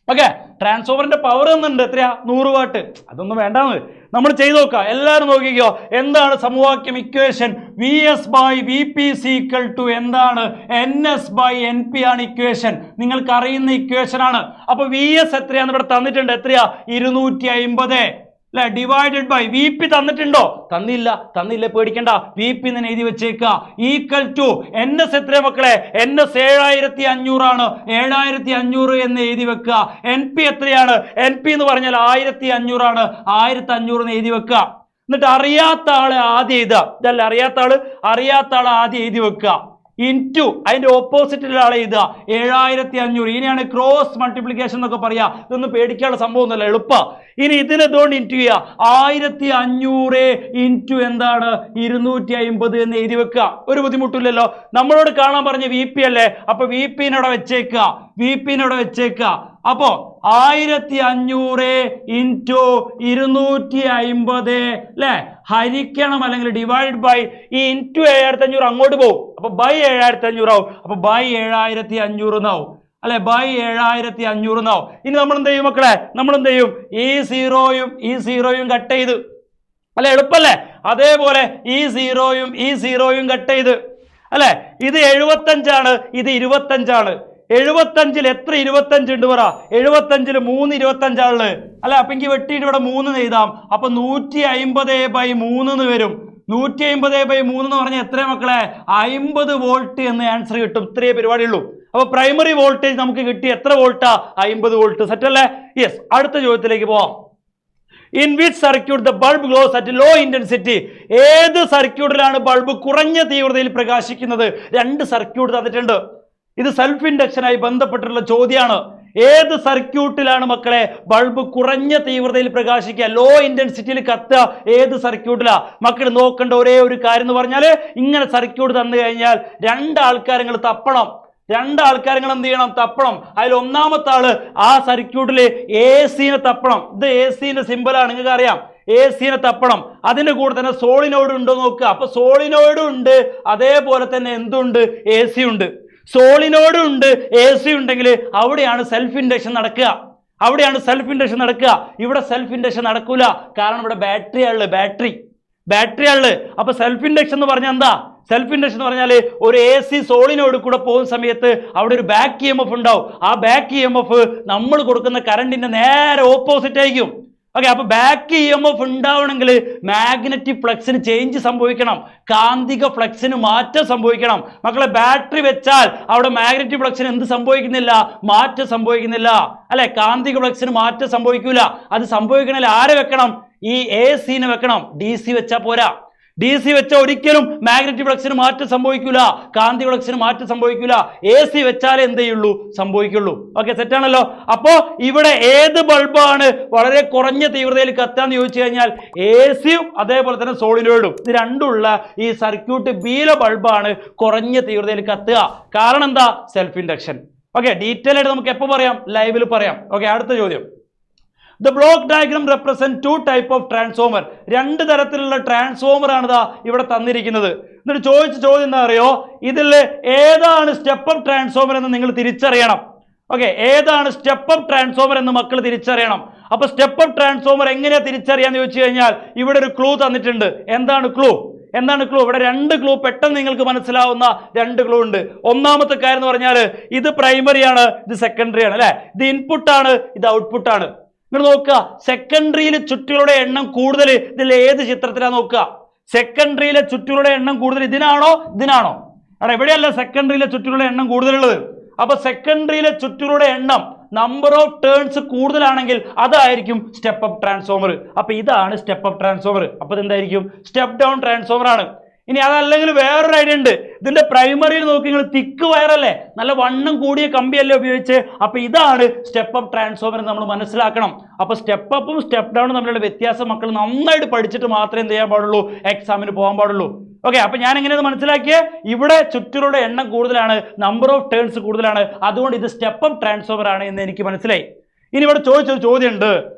ഓക്കെ, ട്രാൻസ്ഫോമറിന്റെ പവർ എന്നുണ്ട് എത്രയാ? 100 വാട്ട്. അതൊന്നും വേണ്ടാന്ന് നമ്മൾ ചെയ്തു നോക്കാം. എല്ലാവരും നോക്കിക്കോ. എന്താണ് സമവാക്യം? Equation VS by VP is equal to എന്താണ്? NS by NP ആണ് ഇക്വേഷൻ. നിങ്ങൾക്ക് അറിയുന്ന ഇക്വേഷൻ ആണ്. അപ്പൊ VS എത്രയാന്ന് ഇവിടെ തന്നിട്ടുണ്ട്. എത്രയാ? 250 അല്ലെ, ഡിവൈഡഡ് ബൈ VP തന്നിട്ടുണ്ടോ? തന്നില്ല, പേടിക്കണ്ട. VP എന്ന് എഴുതി വെച്ചേക്ക. ഈക്വൽ ടു NS എത്രയാ മക്കളെ? NS 7500 ആണ്. 7500 എന്ന് എഴുതി വെക്കുക. NP എത്രയാണ്? NP എന്ന് പറഞ്ഞാൽ 1500 ആണ്. 1500 എന്ന് എഴുതി വെക്കുക. എന്നിട്ട് അറിയാത്ത ആള് ആദ്യം എഴുതുക. ഇതല്ല, അറിയാത്ത ആള് ആദ്യം എഴുതി വെക്കുക. ഇൻറ്റു അതിന്റെ ഓപ്പോസിറ്റിലുള്ള ആളെ എഴുതുക 7500. ഇനിയാണ് ക്രോസ് മൾട്ടിപ്ലിക്കേഷൻ എന്നൊക്കെ പറയാ. ഇതൊന്നും പേടിക്കാനുള്ള സംഭവം ഒന്നുമല്ല, എളുപ്പ. ഇനി ഇതിനെന്തുകൊണ്ട് ഇൻറ്റു ചെയ്യുക? 1500 ഇൻറ്റു എന്താണ്? 250 എന്ന് എഴുതി വെക്കുക. ഒരു ബുദ്ധിമുട്ടില്ലല്ലോ. നമ്മളോട് കാണാൻ പറഞ്ഞ VP അല്ലേ? അപ്പൊ VPനോടെ വെച്ചേക്കുക. അപ്പോ 1500 ഇൻറ്റു 250 അല്ലെ, ഹരിക്കണം അല്ലെങ്കിൽ ഡിവൈഡ് ബൈ ഈ ഇൻറ്റു 7500 അങ്ങോട്ട് പോകും. അപ്പൊ ബൈ 7500 ആവും. അപ്പൊ ബൈ 7500 എന്നാവും അല്ലെ, ബൈ 7500 എന്നാവും. ഇനി നമ്മൾ എന്ത് ചെയ്യും മക്കളെ? നമ്മൾ എന്ത് ചെയ്യും? ഈ സീറോയും കട്ട് ചെയ്ത് അല്ലെ, എളുപ്പല്ലേ? അതേപോലെ ഈ സീറോയും കട്ട് ചെയ്ത് അല്ലെ. ഇത് 75 ആണ്, ഇത് 25 ആണ്. 75-ൽ എത്ര 25 ഉണ്ട് പറ? 75-ൽ 3 25 ആള് അല്ലെ. അപ്പൊ എനിക്ക് വെട്ടിയിട്ട് ഇവിടെ 3 എഴുതാം. അപ്പൊ 150/3 എന്ന് വരും. 150/3 എന്ന് പറഞ്ഞാൽ എത്ര മക്കളെ? 50 വോൾട്ട് എന്ന് ആൻസർ കിട്ടും. ഇത്രയേ പരിപാടിയുള്ളൂ. അപ്പൊ പ്രൈമറി വോൾട്ടേജ് നമുക്ക് കിട്ടി. എത്ര വോൾട്ടാ? 50 വോൾട്ട്. സെറ്റ് അല്ലേ? യെസ്. അടുത്ത ചോദ്യത്തിലേക്ക് പോവാം. In which circuit the bulb glows at low intensity. ഏത് സർക്യൂട്ടിലാണ് ബൾബ് കുറഞ്ഞ തീവ്രതയിൽ പ്രകാശിക്കുന്നത്? 2 സർക്യൂട്ട് തന്നിട്ടുണ്ട്. ഇത് സെൽഫ് ഇൻഡക്ഷനായി ബന്ധപ്പെട്ടിട്ടുള്ള ചോദ്യമാണ്. ഏത് സർക്യൂട്ടിലാണ് മക്കളെ ബൾബ് കുറഞ്ഞ തീവ്രതയിൽ പ്രകാശിക്കുക, ലോ ഇന്റൻസിറ്റിയിൽ കത്തുക? ഏത് സർക്യൂട്ടിലാ? മക്കൾ നോക്കേണ്ട ഒരേ ഒരു കാര്യം എന്ന് പറഞ്ഞാൽ, ഇങ്ങനെ സർക്യൂട്ട് തന്നു കഴിഞ്ഞാൽ 2 ആൾക്കാരങ്ങൾ തപ്പണം. 2 ആൾക്കാരങ്ങൾ എന്ത് ചെയ്യണം? തപ്പണം. അതിൽ ഒന്നാമത്തെ ആള് ആ സർക്യൂട്ടില് AC-നെ തപ്പണം. ഇത് AC-ന്റെ സിമ്പലാണ്, നിങ്ങൾക്ക് അറിയാം. AC-നെ തപ്പണം. അതിന്റെ കൂടെ തന്നെ സോളിനോയിഡ് ഉണ്ടോ നോക്കുക. അപ്പൊ സോളിനോയിഡും ഉണ്ട്, അതേപോലെ തന്നെ എന്തുണ്ട്? AC ഉണ്ട്. സോളിനോയിഡും ഉണ്ട്, AC ഉണ്ടെങ്കിൽ അവിടെയാണ് സെൽഫ് ഇൻഡക്ഷൻ നടക്കുക. ഇവിടെ സെൽഫ് ഇൻഡക്ഷൻ നടക്കൂല. കാരണം ഇവിടെ ബാറ്ററി ആള്. അപ്പൊ സെൽഫ് ഇൻഡക്ഷൻ എന്ന് പറഞ്ഞാൽ എന്താ? സെൽഫ് ഇൻഡക്ഷൻ എന്ന് പറഞ്ഞാൽ ഒരു AC സോളിനോട് കൂടെ പോകുന്ന സമയത്ത് അവിടെ ഒരു ബാക്ക് EMF ഉണ്ടാവും. ആ ബാക്ക് EMF നമ്മൾ കൊടുക്കുന്ന കറണ്ടിന്റെ നേരെ ഓപ്പോസിറ്റ് ആയിരിക്കും. ഓക്കെ, അപ്പൊ ബാക്ക് EMF ഉണ്ടാവണമെങ്കിൽ മാഗ്നറ്റിക് ഫ്ലക്സിന് ചേഞ്ച് സംഭവിക്കണം, കാന്തിക ഫ്ലക്സിന് മാറ്റം സംഭവിക്കണം. മക്കളെ, ബാറ്ററി വെച്ചാൽ അവിടെ മാഗ്നറ്റിക് ഫ്ലക്സിന് എന്ത് സംഭവിക്കുന്നില്ല? മാറ്റം സംഭവിക്കുന്നില്ല, അല്ലെ? കാന്തിക ഫ്ലക്സിന് മാറ്റം സംഭവിക്കൂല. അത് സംഭവിക്കണമെങ്കിൽ ആരെ വെക്കണം? ഈ AC-നെ വെക്കണം. DC വെച്ചാൽ പോരാ. DC വെച്ചാൽ ഒരിക്കലും മാഗ്നറ്റിക് ഫ്ലക്സിന് മാറ്റം സംഭവിക്കൂല, കാന്തിക ഫ്ലക്സിന് മാറ്റം സംഭവിക്കൂല. AC വെച്ചാലേ എന്ത് ചെയ്യുള്ളൂ? സംഭവിക്കുള്ളൂ. ഓക്കെ, സെറ്റാണല്ലോ. അപ്പോ ഇവിടെ ഏത് ബൾബാണ് വളരെ കുറഞ്ഞ തീവ്രതയിൽ കത്താന്ന് ചോദിച്ചു കഴിഞ്ഞാൽ AC-യും അതേപോലെ തന്നെ സോളിനോയിഡും, ഇത് രണ്ടുമുള്ള ഈ സർക്യൂട്ട് ബിയിലെ ബൾബാണ് കുറഞ്ഞ തീവ്രതയിൽ കത്തുക. കാരണം എന്താ? Self induction. ഓക്കെ, ഡീറ്റെയിൽ ആയിട്ട് നമുക്ക് എപ്പോൾ പറയാം? ലൈവിൽ പറയാം. ഓക്കെ, അടുത്ത ചോദ്യം. The block diagram represent 2 type of transformer. 2 തരത്തിലുള്ള ട്രാൻസ്ഫോമർ ആണ് ഇവിടെ തന്നിരിക്കുന്നത്. എന്നിട്ട് ചോദിച്ച ചോദ്യം എന്താ അറിയോ? ഇതിൽ ഏതാണ് സ്റ്റെപ്പ് അപ്പ് ട്രാൻസ്ഫോമർ എന്ന് നിങ്ങൾ തിരിച്ചറിയണം. ഓക്കെ, ഏതാണ് സ്റ്റെപ്പ് അപ്പ് ട്രാൻസ്ഫോമർ എന്ന് മക്കൾ തിരിച്ചറിയണം. അപ്പൊ സ്റ്റെപ്പ് അപ്പ് ട്രാൻസ്ഫോമർ എങ്ങനെയാ തിരിച്ചറിയാന്ന് ചോദിച്ചു കഴിഞ്ഞാൽ ഇവിടെ ഒരു ക്ലൂ തന്നിട്ടുണ്ട്. എന്താണ് ക്ലൂ? ഇവിടെ 2 ക്ലൂ പെട്ടെന്ന് നിങ്ങൾക്ക് മനസ്സിലാവുന്ന 2 ക്ലൂ ഉണ്ട്. ഒന്നാമത്തെ കാര്യം എന്ന് പറഞ്ഞാൽ ഇത് പ്രൈമറി ആണ്, ഇത് സെക്കൻഡറി ആണ്, അല്ലെ? ഇത് ഇൻപുട്ട് ആണ്, ഇത് ഔട്ട്പുട്ട് ആണ്. നിങ്ങൾ നോക്കുക, സെക്കൻഡറിയിലെ ചുറ്റുകളുടെ എണ്ണം കൂടുതൽ ഇതിൽ ഏത് ചിത്രത്തിലാണ് നോക്കുക? സെക്കൻഡറിയിലെ ചുറ്റുകളുടെ എണ്ണം കൂടുതൽ ഇതിനാണോ? അവിടെ എവിടെയല്ല സെക്കൻഡറിയിലെ ചുറ്റുകളുടെ എണ്ണം കൂടുതലുള്ളത്. അപ്പൊ സെക്കൻഡറിയിലെ ചുറ്റുകളുടെ എണ്ണം, നമ്പർ ഓഫ് ടേൺസ് കൂടുതലാണെങ്കിൽ അതായിരിക്കും സ്റ്റെപ്പ് അപ്പ് ട്രാൻസ്ഫോമർ. അപ്പൊ ഇതാണ് സ്റ്റെപ്പ് അപ്പ് ട്രാൻസ്ഫോമർ. അപ്പൊ ഇതെന്തായിരിക്കും? സ്റ്റെപ്പ് ഡൗൺ ട്രാൻസ്ഫോമർ ആണ്. ഇനി അതല്ലെങ്കിൽ വേറൊരു ഐഡിയ ഉണ്ട്. ഇതിന്റെ പ്രൈമറിയിൽ നോക്കി നിങ്ങൾ തിക്ക് വയറല്ലേ, നല്ല വണ്ണം കൂടിയ കമ്പിയല്ലേ ഉപയോഗിച്ച്. അപ്പൊ ഇതാണ് സ്റ്റെപ്പ് അപ്പ് ട്രാൻസ്ഫോമർ എന്ന് നമ്മൾ മനസ്സിലാക്കണം. അപ്പൊ സ്റ്റെപ്പ് അപ്പും സ്റ്റെപ്പ് ഡൗണും തമ്മിലുള്ള വ്യത്യാസം മക്കൾ നന്നായിട്ട് പഠിച്ചിട്ട് മാത്രമേ എന്ത് ചെയ്യാൻ പാടുള്ളൂ? എക്സാമിന് പോകാൻ പാടുള്ളൂ. ഓക്കെ, അപ്പൊ ഞാൻ എങ്ങനെയാണ് മനസ്സിലാക്കിയേ? ഇവിടെ ചുറ്റുകളുടെ എണ്ണം കൂടുതലാണ്, നമ്പർ ഓഫ് ടേൺസ് കൂടുതലാണ്, അതുകൊണ്ട് ഇത് സ്റ്റെപ്പ് അപ്പ് ട്രാൻസ്ഫോമർ ആണ് എന്ന് എനിക്ക് മനസ്സിലായി. ഇനി ഇവിടെ ചോദിച്ചൊരു ചോദ്യം ഉണ്ട്.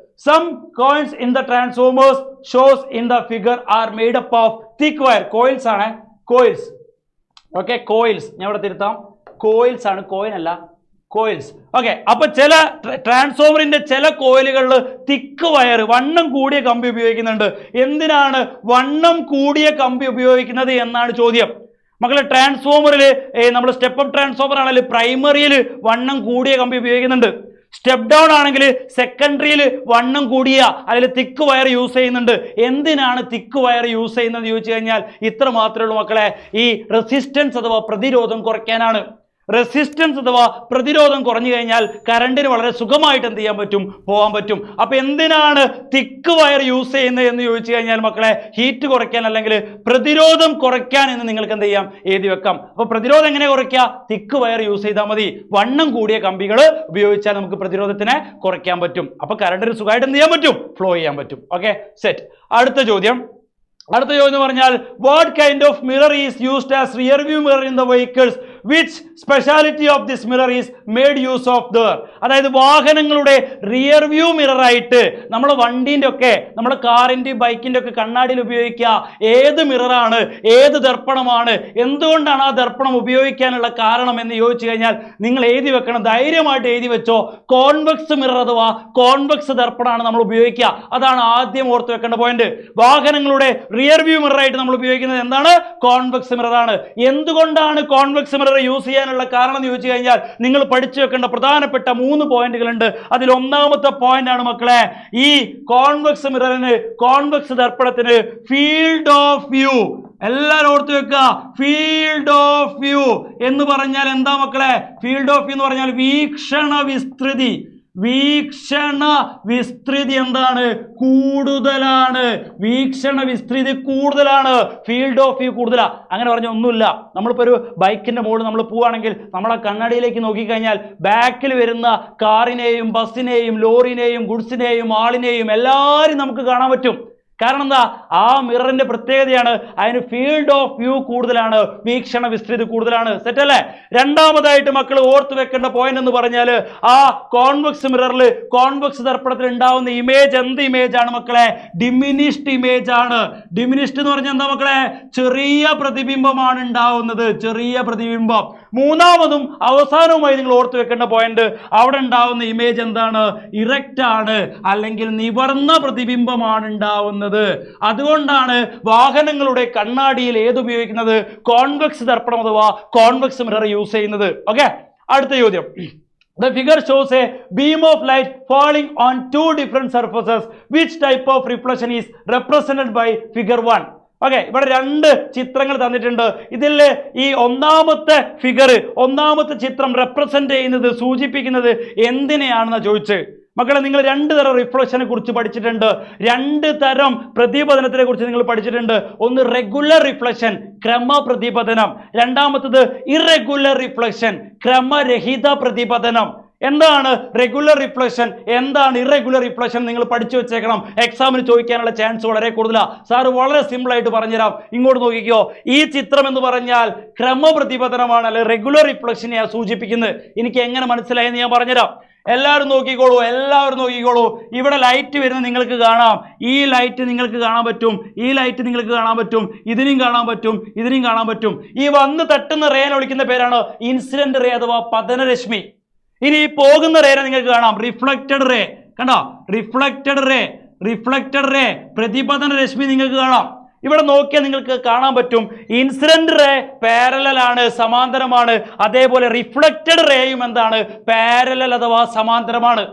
Some coils in the transformers shows in the figure are made up of thick wire. Coils ആണ്, coils. Okay, coils. ഞാൻ ഇവിടെ തിരുത്താം, coils ആണ്, coin അല്ല, coils. ഓക്കെ, അപ്പൊ ചില ട്രാൻസ്ഫോമറിന്റെ ചില കോയിലുകളിൽ തിക്ക് വയർ, വണ്ണം കൂടിയ കമ്പി ഉപയോഗിക്കുന്നുണ്ട്. എന്തിനാണ് വണ്ണം കൂടിയ കമ്പി ഉപയോഗിക്കുന്നത് എന്നാണ് ചോദ്യം. മക്കളെ, ട്രാൻസ്ഫോമറിൽ നമ്മൾ സ്റ്റെപ്പ് അപ്പ് ട്രാൻസ്ഫോമർ ആണെങ്കിൽ പ്രൈമറിയിൽ വണ്ണം കൂടിയ കമ്പി ഉപയോഗിക്കുന്നുണ്ട്. സ്റ്റെപ്പ് ഡൗൺ ആണെങ്കിൽ സെക്കൻഡറിയിൽ വണ്ണം കൂടിയ അതിൽ തിക്ക് വയർ യൂസ് ചെയ്യുന്നുണ്ട്. എന്തിനാണ് തിക്ക് വയർ യൂസ് ചെയ്യുന്നത് ചോദിച്ചു കഴിഞ്ഞാൽ ഇത്ര മാത്രമേ ഉള്ളൂ മക്കളെ, ഈ റെസിസ്റ്റൻസ് അഥവാ പ്രതിരോധം കുറയ്ക്കാനാണ്. റെസിസ്റ്റൻസ് അഥവാ പ്രതിരോധം കുറഞ്ഞു കഴിഞ്ഞാൽ കറണ്ടിന് വളരെ സുഖമായിട്ട് എന്ത് ചെയ്യാൻ പറ്റും? പോകാൻ പറ്റും. അപ്പൊ എന്തിനാണ് തിക്ക് വയർ യൂസ് ചെയ്യുന്നത് എന്ന് ചോദിച്ചു കഴിഞ്ഞാൽ മക്കളെ, ഹീറ്റ് കുറയ്ക്കാൻ അല്ലെങ്കിൽ പ്രതിരോധം കുറയ്ക്കാൻ എന്ന് നിങ്ങൾക്ക് എന്ത് ചെയ്യാം? എഴുതി വെക്കാം. അപ്പൊ പ്രതിരോധം എങ്ങനെ കുറയ്ക്കുക? തിക്ക് വയർ യൂസ് ചെയ്താൽ മതി. വണ്ണം കൂടിയ കമ്പികൾ ഉപയോഗിച്ചാൽ നമുക്ക് പ്രതിരോധത്തിനെ കുറയ്ക്കാൻ പറ്റും. അപ്പൊ കറണ്ടിന് സുഖമായിട്ട് എന്ത് ചെയ്യാൻ പറ്റും? ഫ്ലോ ചെയ്യാൻ പറ്റും. Okay, set. അടുത്ത ചോദ്യം എന്ന് പറഞ്ഞാൽ, what kind of mirror is used as rear view mirror in the vehicles? Which speciality of this mirror is made use of there? അതായത് വാഹനങ്ങളുടെ റിയർ വ്യൂ മിറർ ആയിട്ട് നമ്മുടെ വണ്ടീൻ്റെ ഒക്കെ, നമ്മുടെ കാറിൻ്റെയും ബൈക്കിൻ്റെ ഒക്കെ കണ്ണാടിയിൽ ഉപയോഗിക്കുക ഏത് മിററാണ്, ഏത് ദർപ്പണമാണ്, എന്തുകൊണ്ടാണ് ആ ദർപ്പണം ഉപയോഗിക്കാനുള്ള കാരണം എന്ന് ചോദിച്ചു കഴിഞ്ഞാൽ നിങ്ങൾ എഴുതി വെക്കണം, ധൈര്യമായിട്ട് എഴുതി വെച്ചോ. കോൺവെക്സ് മിറർ അഥവാ കോൺവെക്സ് ദർപ്പണമാണ് നമ്മൾ ഉപയോഗിക്കുക. അതാണ് ആദ്യം ഓർത്ത് വെക്കേണ്ട പോയിന്റ്. വാഹനങ്ങളുടെ റിയർ വ്യൂ മിറർ ആയിട്ട് നമ്മൾ ഉപയോഗിക്കുന്നത് എന്താണ്? കോൺവെക്സ് മിറർ ആണ്. എന്തുകൊണ്ടാണ് കോൺവെക്സ് മിറർ യൂസ് ചെയ്യാനുള്ള കാരണം എന്ന് ചോദിച്ചു കഴിഞ്ഞാൽ നിങ്ങൾ പഠിച്ചു വെക്കേണ്ട പ്രധാനപ്പെട്ട 3 പോയിന്റുകളുണ്ട്. അതിൽ ഒന്നാമത്തെ പോയിന്റ് ആണ് മക്കളെ, ഈ കോൺവെക്സ് മിററിന്, കോൺവെക്സ് ദർപ്പണത്തിന് ഫീൽഡ് ഓഫ് വ്യൂ. എല്ലാവരും ഓർത്ത് വെക്കുക, ഫീൽഡ് ഓഫ് വ്യൂ എന്ന് പറഞ്ഞാൽ എന്താ മക്കളെ? ഫീൽഡ് ഓഫ് വ്യൂ എന്ന് പറഞ്ഞാൽ വീക്ഷണ വിസ്തൃതി. വീക്ഷണ വിസ്തൃതി എന്താണ്? കൂടുതലാണ്. വീക്ഷണ വിസ്തൃതി കൂടുതലാണ്, ഫീൽഡ് ഓഫ് വ്യൂ കൂടുതലാ. അങ്ങനെ പറഞ്ഞ ഒന്നുമില്ല. നമ്മളിപ്പോൾ ഒരു ബൈക്കിന്റെ മുകളിൽ നമ്മൾ പോവുകയാണെങ്കിൽ നമ്മളെ കണ്ണാടിയിലേക്ക് നോക്കിക്കഴിഞ്ഞാൽ ബാക്കിൽ വരുന്ന കാറിനെയും ബസ്സിനെയും ലോറിനെയും ഗുഡ്സിനെയും ആളിനെയും എല്ലാവരും നമുക്ക് കാണാൻ പറ്റും. കാരണം എന്താ? ആ മിററിന്റെ പ്രത്യേകതയാണ്, അതിന് ഫീൽഡ് ഓഫ് വ്യൂ കൂടുതലാണ്, വീക്ഷണ വിസ്തൃതി കൂടുതലാണ്. സെറ്റ് അല്ലേ? രണ്ടാമതായിട്ട് മക്കൾ ഓർത്ത് വെക്കേണ്ട പോയിന്റ് എന്ന് പറഞ്ഞാൽ ആ കോൺവെക്സ് മിററിൽ, കോൺവെക്സ് ദർപ്പണത്തിൽ ഉണ്ടാവുന്ന ഇമേജ് എന്ത് ഇമേജ് ആണ് മക്കളെ? ഡിമിനിഷ്ഡ് ഇമേജ് ആണ്. ഡിമിനിഷ്ഡ് എന്ന് പറഞ്ഞാൽ എന്താ മക്കളെ? ചെറിയ പ്രതിബിംബമാണ് ഉണ്ടാവുന്നത്, ചെറിയ പ്രതിബിംബം. മൂന്നാമതും അവസാനവുമായി നിങ്ങൾ ഓർത്ത് വെക്കേണ്ട പോയിന്റ്, അവിടെ ഉണ്ടാവുന്ന ഇമേജ് എന്താണ്? ഇറക്റ്റ് ആണ്, അല്ലെങ്കിൽ നിവർന്ന പ്രതിബിംബമാണ് ഉണ്ടാവുന്നത്. അതുകൊണ്ടാണ് വാഹനങ്ങളുടെ കണ്ണാടിയിൽ ഏത് ഉപയോഗിക്കുന്നത്? കോൺവെക്സ് ദർപ്പണം അഥവാ കോൺവെക്സ് മിറർ യൂസ് ചെയ്യുന്നത്. ഓക്കെ, അടുത്ത ചോദ്യം. The figure shows a beam of light falling on two different surfaces. Which type of reflection is represented by figure 1? Okay, ഇവിടെ രണ്ട് ചിത്രങ്ങൾ തന്നിട്ടുണ്ട്. ഇതിൽ ഈ ഒന്നാമത്തെ ഫിഗർ, ഒന്നാമത്തെ ചിത്രം റെപ്രസെന്റ് ചെയ്യുന്നത്, സൂചിപ്പിക്കുന്നത് എന്തിനെയാണെന്ന് ചോദിച്ച്. മക്കളെ, നിങ്ങൾ രണ്ട് തരം റിഫ്ലക്ഷനെ കുറിച്ച് പഠിച്ചിട്ടുണ്ട്, രണ്ട് തരം പ്രതിപതനത്തിനെ കുറിച്ച് നിങ്ങൾ പഠിച്ചിട്ടുണ്ട്. ഒന്ന് റെഗുലർ റിഫ്ലക്ഷൻ, ക്രമപ്രതിപതനം. രണ്ടാമത്തത് ഇറഗുലർ റിഫ്ലക്ഷൻ, ക്രമരഹിത പ്രതിപതനം. എന്താണ് റെഗുലർ റിഫ്ലക്ഷൻ, എന്താണ് ഇറഗുലർ റിഫ്ലക്ഷൻ, നിങ്ങൾ പഠിച്ചു വെച്ചേക്കണം. എക്സാമിന് ചോദിക്കാനുള്ള ചാൻസ് വളരെ കൂടുതലാണ്. സാറ് വളരെ സിമ്പിൾ ആയിട്ട് പറഞ്ഞുതരാം. ഇങ്ങോട്ട് നോക്കിക്കോ. ഈ ചിത്രം എന്ന് പറഞ്ഞാൽ ക്രമപ്രതിപതനമാണ്, അല്ലെ റെഗുലർ റിഫ്ലക്ഷനെയാണ് സൂചിപ്പിക്കുന്നത്. എനിക്ക് എങ്ങനെ മനസ്സിലായെന്ന് ഞാൻ പറഞ്ഞുതരാം. എല്ലാവരും നോക്കിക്കോളൂ, എല്ലാവരും നോക്കിക്കോളൂ. ഇവിടെ ലൈറ്റ് വരുന്നത് നിങ്ങൾക്ക് കാണാം. ഈ ലൈറ്റ് നിങ്ങൾക്ക് കാണാൻ പറ്റും, ഈ ലൈറ്റ് നിങ്ങൾക്ക് കാണാൻ പറ്റും, ഇതിനെയും കാണാൻ പറ്റും, ഇതിനെയും കാണാൻ പറ്റും. ഈ വന്ന് തട്ടുന്ന റേനെ വിളിക്കുന്ന പേരാണ് ഇൻസിഡന്റ് റേ അഥവാ പതനരശ്മി. ഇനി ഈ പോകുന്ന റേനെ നിങ്ങൾക്ക് കാണാം, റിഫ്ലക്റ്റഡ് റേ. കണ്ടോ? റിഫ്ലക്റ്റഡ് റേ, റിഫ്ലക്റ്റഡ് റേ, പ്രതിപതന രശ്മി നിങ്ങൾക്ക് കാണാം. ഇവിടെ നോക്കിയാൽ നിങ്ങൾക്ക് കാണാൻ പറ്റും ഇൻസിഡന്റ് റേ പാരലൽ ആണ്, സമാന്തരമാണ്. അതേപോലെ റിഫ്ലക്റ്റഡ് റേയും എന്താണ്? പാരലൽ അഥവാ സമാന്തരമാണ്.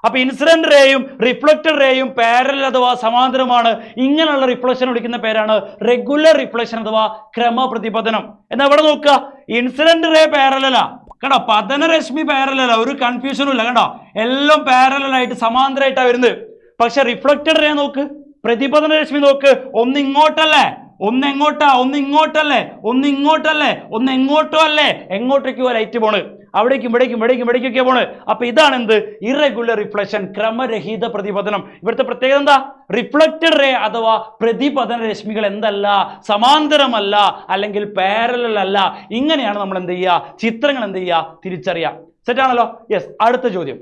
അപ്പൊ ഇൻസിഡന്റ് റേയും റിഫ്ലക്റ്റഡ് റേയും പാരലൽ അഥവാ സമാന്തരമാണ്. ഇങ്ങനെയുള്ള റിഫ്ലക്ഷൻ വിളിക്കുന്ന പേരാണ് റെഗുലർ റിഫ്ലക്ഷൻ അഥവാ ക്രമപ്രതിപതനം. എന്നാ ഇവിടെ നോക്കുക, ഇൻസിഡന്റ് റേ പാരലലാ. കണ്ടോ? പതനരശ്മി പാരലലാ, ഒരു കൺഫ്യൂഷനും ഇല്ല. കണ്ടോ? എല്ലാം പാരലലായിട്ട് സമാന്തരമായിട്ടാണ് വരുന്നത്. പക്ഷെ റിഫ്ലക്റ്റഡ് റേ നോക്ക്, പ്രതിപതന രശ്മി നോക്ക്, ഒന്ന് ഇങ്ങോട്ടല്ലേ, ഒന്ന് എങ്ങോട്ടാ, ഒന്ന് ഇങ്ങോട്ടല്ലേ, ഒന്ന് ഇങ്ങോട്ടല്ലേ, ഒന്ന് എങ്ങോട്ടോ അല്ലേ, എങ്ങോട്ടേക്കോ ലൈറ്റ് പോണ്, അവിടേക്കും ഇവിടേക്കും ഇവിടേക്കും ഇവിടേക്കൊക്കെ പോണ്. അപ്പൊ ഇതാണ് എന്ത്? ഇറഗുലർ റിഫ്ലക്ഷൻ, ക്രമരഹിത പ്രതിപതനം. ഇവിടുത്തെ പ്രത്യേകത എന്താ? റിഫ്ലക്റ്റഡ് റേ അഥവാ പ്രതിപതന രശ്മികൾ എന്തല്ല? സമാന്തരമല്ല, അല്ലെങ്കിൽ പാരലൽ അല്ല. ഇങ്ങനെയാണ് നമ്മൾ എന്ത് ചെയ്യുക? ചിത്രങ്ങൾ എന്ത് ചെയ്യുക? തിരിച്ചറിയാം. സെറ്റാണല്ലോ? യെസ്. അടുത്ത ചോദ്യം.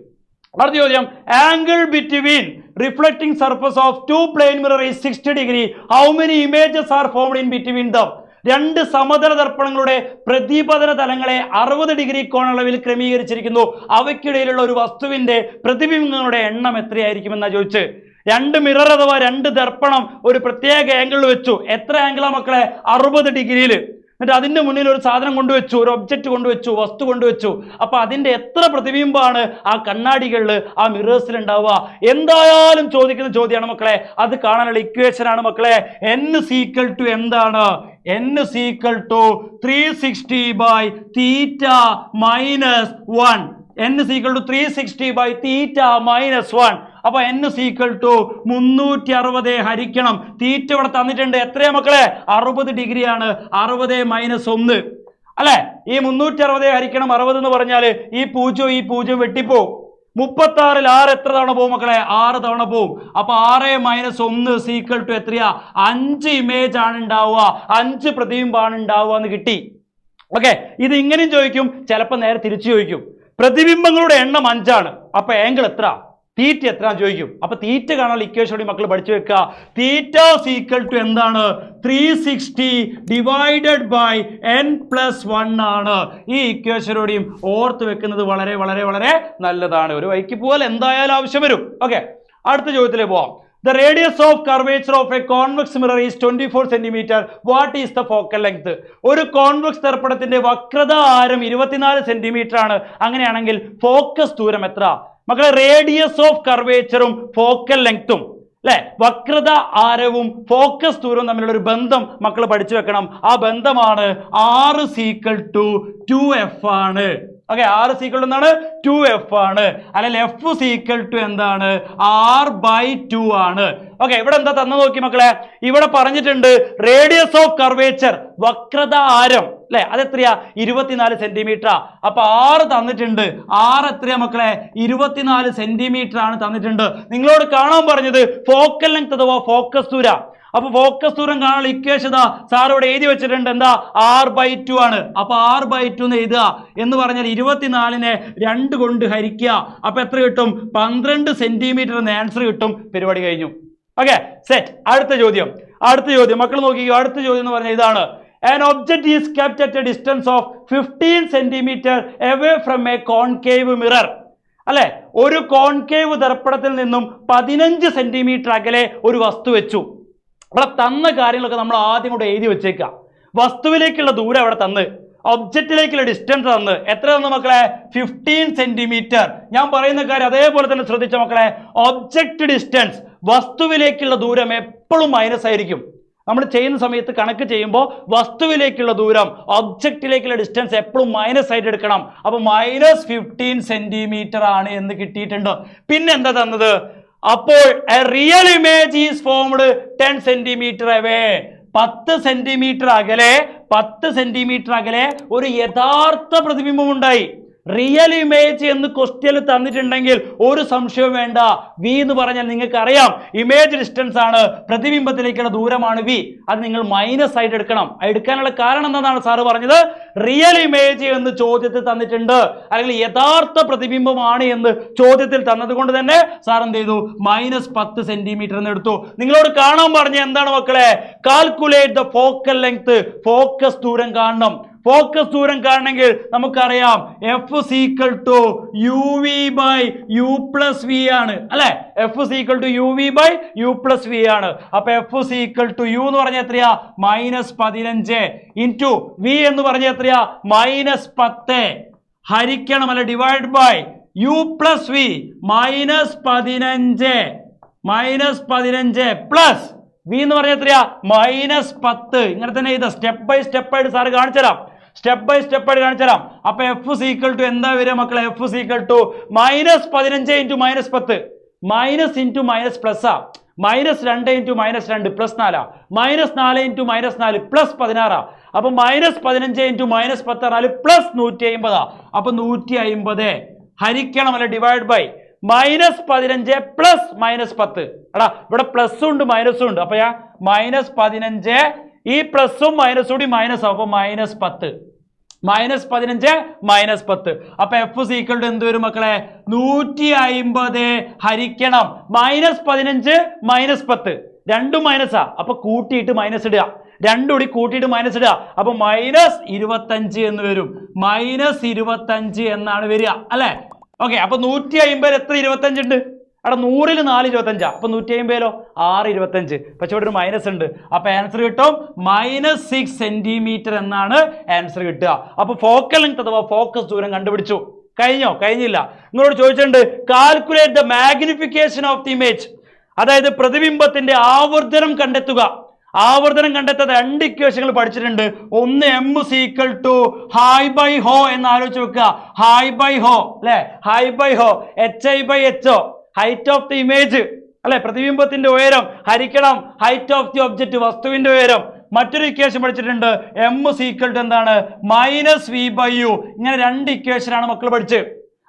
Angle between reflecting surface of two plane mirror is 60 degree. How many images are formed in between them? രണ്ട് സമതല ദർപ്പണങ്ങളുടെ പ്രതിപതന തലങ്ങളെ 60 ഡിഗ്രി കോണളവിൽ ക്രമീകരിച്ചിരിക്കുന്നു. അവയ്ക്കിടയിലുള്ള ഒരു വസ്തുവിന്റെ പ്രതിബിംബങ്ങളുടെ എണ്ണം എത്രയായിരിക്കുമെന്നാ ചോദിച്ച്. രണ്ട് മിറർ അഥവാ രണ്ട് ദർപ്പണം ഒരു പ്രത്യേക ആംഗിളിൽ വെച്ചു. എത്ര ആംഗിളാ മക്കളെ? 60 ഡിഗ്രിയിൽ. എന്നിട്ട് അതിന്റെ മുന്നിൽ ഒരു സാധനം കൊണ്ടുവച്ചു, ഒരു ഒബ്ജക്റ്റ് കൊണ്ടുവച്ചു, വസ്തു കൊണ്ടുവച്ചു. അപ്പൊ അതിന്റെ എത്ര പ്രതിബിംബമാണ് ആ കണ്ണാടികളിൽ, ആ മിറേഴ്സിൽ ഉണ്ടാവുക? എന്തായാലും ചോദിക്കുന്ന ചോദ്യമാണ് മക്കളെ. അത് കാണാനുള്ള ഇക്വേഷൻ ആണ് മക്കളെ. n = എന്താണ്? n = 360 by theta minus 1. n = 360 by theta minus 1. അപ്പൊ n = 360 ഹരിക്കണം തീറ്റ. ഇവിടെ തന്നിട്ടുണ്ട്. എത്രയാ മക്കളെ? 60 ഡിഗ്രിയാണ്. 60 - 1 അല്ലെ? ഈ 360 ഹരിക്കണം 60 എന്ന് പറഞ്ഞാല് ഈ 0 വെട്ടിപ്പോവും. 36-ൽ 6 എത്ര തവണ പോകും മക്കളെ? 6 തവണ പോകും. അപ്പൊ 6 - 1 = എത്രയാ? 5 ഇമേജ് ആണ് ഉണ്ടാവുക, 5 പ്രതിബിംബമാണ് ഉണ്ടാവുക എന്ന് കിട്ടി. ഓക്കെ, ഇത് ഇങ്ങനെയും ചോദിക്കും, ചിലപ്പോൾ നേരെ തിരിച്ചു ചോദിക്കും. പ്രതിബിംബങ്ങളുടെ എണ്ണം 5 ആണ്. അപ്പൊ ആംഗിൾ എത്ര? തീറ്റ എത്ര ചോദിക്കും. അപ്പൊ തീറ്റ കാണാൻ ഇക്വേഷൻ മക്കൾ പഠിച്ചു വെക്കുക. തീറ്റ = എന്താണ്? 360 ഡിവൈഡഡ് ബൈ n+1 ആണ്. ഈ ഇക്വേഷനോടെയും ഓർത്ത് വെക്കുന്നത് വളരെ വളരെ വളരെ നല്ലതാണ്. ഒരു വഴിക്ക് പോകാൻ എന്തായാലും ആവശ്യം വരും. ഓക്കെ, അടുത്ത ചോദ്യത്തിലേക്ക് പോവാം. The radius of curvature of a convex mirror is 24 cm. What is the focal length? ഒരു കോൺവെക്സ് ദർപ്പണത്തിന്റെ വക്രത ആരം 24 സെന്റിമീറ്റർ ആണ്. അങ്ങനെയാണെങ്കിൽ ഫോക്കസ് ദൂരം എത്ര? മക്കളെ, റേഡിയസ് ഓഫ് കർവേച്ചറും ഫോക്കൽ ലെങ്ത്തും അല്ലെ, വക്രത ആരവും ഫോക്കസ് ദൂരവും തമ്മിലുള്ള ഒരു ബന്ധം മക്കൾ പഠിച്ചു വെക്കണം. ആ ബന്ധമാണ് r = 2f ആണ്. Okay, R is equal to എന്താണ് 2F ആണ്, അല്ലെങ്കിൽ F is equal to എന്താണ് R/2 ആണ്. ഓക്കെ, ഇവിടെ എന്താ തന്നു നോക്കി മക്കളെ, ഇവിടെ പറഞ്ഞിട്ടുണ്ട് റേഡിയസ് ഓഫ് കർവേച്ചർ, വക്രത ആരം അല്ലെ, അതെത്രയാ 24 സെന്റിമീറ്റർ. അപ്പൊ R തന്നിട്ടുണ്ട്, R എത്രയാ മക്കളെ 24 സെന്റിമീറ്റർ ആണ് തന്നിട്ടുണ്ട്. നിങ്ങളോട് കാണാൻ പറഞ്ഞത് ഫോക്കൽ ലെങ്ത് അഥവാ ഫോക്കസ് ദൂരം. അപ്പൊ ഫോക്കസ് ദൂരം കാണാനുള്ള ഇക്വേഷൻ സാർ ഇവിടെ എഴുതി വെച്ചിട്ടുണ്ട്, എന്താ R/2 ആണ്. അപ്പൊ R/2 എന്ന് എഴുതുക എന്ന് പറഞ്ഞാൽ 24നെ 2 കൊണ്ട് ഹരിക്കുക. അപ്പൊ എത്ര കിട്ടും? 12 സെന്റിമീറ്റർ എന്ന ആൻസർ കിട്ടും. പരിപാടി കഴിഞ്ഞു. Okay, set. അടുത്ത ചോദ്യം മക്കൾ നോക്കിക്കോ. അടുത്ത ചോദ്യം എന്ന് പറഞ്ഞാൽ ഇതാണ്, an object is kept at a distance of 15 centimeter away from a concave mirror. അല്ലെ, ഒരു കോൺകേവ് ദർപ്പണത്തിൽ നിന്നും 15 സെന്റിമീറ്റർ അകലെ ഒരു വസ്തു വെച്ചു. അവിടെ തന്ന കാര്യങ്ങളൊക്കെ നമ്മൾ ആദ്യം കൂടെ എഴുതി വെച്ചേക്കാം. വസ്തുവിലേക്കുള്ള ദൂരം അവിടെ തന്ന്, ഒബ്ജക്റ്റിലേക്കുള്ള ഡിസ്റ്റൻസ് തന്ന്, എത്ര തന്നു മക്കളെ 15 സെന്റിമീറ്റർ. ഞാൻ പറയുന്ന കാര്യം അതേപോലെ തന്നെ ശ്രദ്ധിച്ച മക്കളെ, ഒബ്ജക്റ്റ് ഡിസ്റ്റൻസ്, വസ്തുവിലേക്കുള്ള ദൂരം എപ്പോഴും മൈനസ് ആയിരിക്കും. നമ്മൾ ചെയ്യുന്ന സമയത്ത് കണക്ക് ചെയ്യുമ്പോൾ വസ്തുവിലേക്കുള്ള ദൂരം, ഒബ്ജക്റ്റിലേക്കുള്ള ഡിസ്റ്റൻസ് എപ്പോഴും മൈനസ് ആയിട്ട് എടുക്കണം. അപ്പൊ -15 സെന്റിമീറ്റർ ആണ് എന്ന് കിട്ടിയിട്ടുണ്ട്. പിന്നെ എന്താ തന്നത്? അപ്പോൾ A real image is formed 10 centimetre away. 10 centimetre അകലെ ഒരു യഥാർത്ഥ പ്രതിബിംബം ഉണ്ടായി. റിയൽ ഇമേജ് എന്ന് ക്വസ്റ്റ്യനിൽ തന്നിട്ടുണ്ടെങ്കിൽ ഒരു സംശയവും വേണ്ട. വി എന്ന് പറഞ്ഞാൽ നിങ്ങൾക്ക് അറിയാം ഇമേജ് ഡിസ്റ്റൻസ് ആണ്, പ്രതിബിംബത്തിലേക്കുള്ള ദൂരമാണ് വി. അത് നിങ്ങൾ മൈനസ് ആയിട്ട് എടുക്കണം. എടുക്കാനുള്ള കാരണം എന്താണെന്നാണ് സാറ് പറഞ്ഞത്? റിയൽ ഇമേജ് എന്ന് ചോദ്യത്തിൽ തന്നിട്ടുണ്ട്, അല്ലെങ്കിൽ യഥാർത്ഥ പ്രതിബിംബമാണ് എന്ന് ചോദ്യത്തിൽ തന്നത് കൊണ്ട് തന്നെ സാർ എന്ത് ചെയ്തു? -10 സെന്റിമീറ്റർ എന്ന് എടുത്തു. നിങ്ങളോട് കാണാൻ പറഞ്ഞ എന്താണ് മക്കളെ? Calculate the focal length, focus ദൂരം കാണണം. ഫോക്കസ് ദൂരം കാണണമെങ്കിൽ നമുക്കറിയാം F is equal to UV by U plus V ആണ് അല്ലെ. F is equal to UV by U plus V ആണ്. അപ്പൊ F is equal to U എന്ന് പറഞ്ഞാൽ എത്രയാ? -15 into V എന്ന് പറഞ്ഞാൽ എത്രയാ? -10 ഹരിക്കണം അല്ലെ, divide by U plus V -15 plus V എന്ന് പറഞ്ഞാൽ എത്രയാ? -10. ഇങ്ങനെ തന്നെ ചെയ്ത സ്റ്റെപ്പ് ബൈ സ്റ്റെപ്പ് ആയിട്ട് സാറ് കാണിച്ചു തരാം. അപ്പൊ F is equal to എന്താ വരിക മക്കളെ? F is equal to -15 into -10, minus into minus plus ആ, -2 into -2 പ്ലസ് 4, -4 into -4 പ്ലസ് 16. അപ്പൊ -15 into -10 പ്ലസ് 150. അപ്പൊ 150 ഹരിക്കണം അല്ലെ, ഡിവൈഡ് ബൈ -15 പ്ലസ് -10. എടാ ഇവിടെ പ്ലസും ഉണ്ട് മൈനസും ഉണ്ട്. അപ്പൊ ഞാൻ -15, ഈ പ്ലസും മൈനസും കൂടി മൈനസ് ആവും. അപ്പൊ -10, -15 -10. അപ്പൊ F is equal to എന്ത് വരും മക്കളെ? 150 ഹരിക്കണം -15 -10, രണ്ടും മൈനസാ. അപ്പൊ കൂട്ടിയിട്ട് മൈനസ് ഇടുക, രണ്ടും കൂടി കൂട്ടിയിട്ട് മൈനസ് ഇടുക. അപ്പൊ -25 എന്ന് വരും. -25 എന്നാണ് വരിക അല്ലെ. ഓക്കെ, അപ്പൊ 150 എത്ര 25 ഉണ്ട്? അവിടെ 100ൽ 4 25. അപ്പൊ 150ലോ 6 25. പക്ഷെ ഇവിടെ ഒരു മൈനസ് ഉണ്ട്. അപ്പൊ ആൻസർ കിട്ടും -6 സെന്റിമീറ്റർ എന്നാണ് ആൻസർ കിട്ടുക. അപ്പൊ ഫോക്കൽ ലെങ്ത് അഥവാ ഫോക്കസ് ദൂരം കണ്ടുപിടിച്ചു. കഴിഞ്ഞോ? കഴിഞ്ഞില്ല. നിങ്ങളോട് ചോദിച്ചിട്ടുണ്ട് calculate the magnification of the image, അതായത് പ്രതിബിംബത്തിന്റെ ആവർത്തനം കണ്ടെത്തുക. ആവർത്തനം കണ്ടെത്താത്ത 2 ഇക്വേഷനുകൾ പഠിച്ചിട്ടുണ്ട്. ഒന്ന് M is equal to hi bye ഹോ എന്ന് ആലോചിച്ച് വെക്കുക. ഹൈ ബൈ ഹോ അല്ലെ, ഹൈ ബൈ ഹോ HI/HO, height of the image അല്ലെ, പ്രതിബിംബത്തിന്റെ ഉയരം ഹരിക്കണം ഹൈറ്റ് ഓഫ് ദി ഒബ്ജക്റ്റ്, വസ്തുവിന്റെ ഉയരം. മറ്റൊരു ഇക്വേഷൻ പഠിച്ചിട്ടുണ്ട് M is equal to എന്താണ്? -V/U. ഇങ്ങനെ 2 ഇക്വേഷനാണ് മക്കൾ പഠിച്ച്.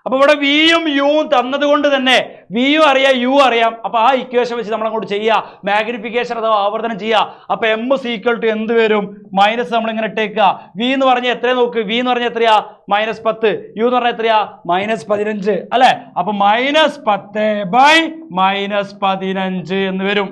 അപ്പൊ ഇവിടെ വിയും യുവും തന്നത് കൊണ്ട് തന്നെ വിയും അറിയാം യു അറിയാം. അപ്പൊ ആ ഇക്വേഷൻ വെച്ച് നമ്മൾ അങ്ങോട്ട് ചെയ്യുക, മാഗ്നിഫിക്കേഷൻ അഥവാ ആവർത്തനം ചെയ്യുക. അപ്പൊ M is equal to എന്ത് വരും? മൈനസ് നമ്മൾ ഇങ്ങനെ ഇട്ടേക്കുക. വി എന്ന് പറഞ്ഞാൽ എത്രയാ നോക്ക്? വി എന്ന് പറഞ്ഞാൽ എത്രയാ? -10. യു എന്ന് പറഞ്ഞാൽ എത്രയാ? -15 അല്ലെ. അപ്പൊ -10/-15 എന്ന് വരും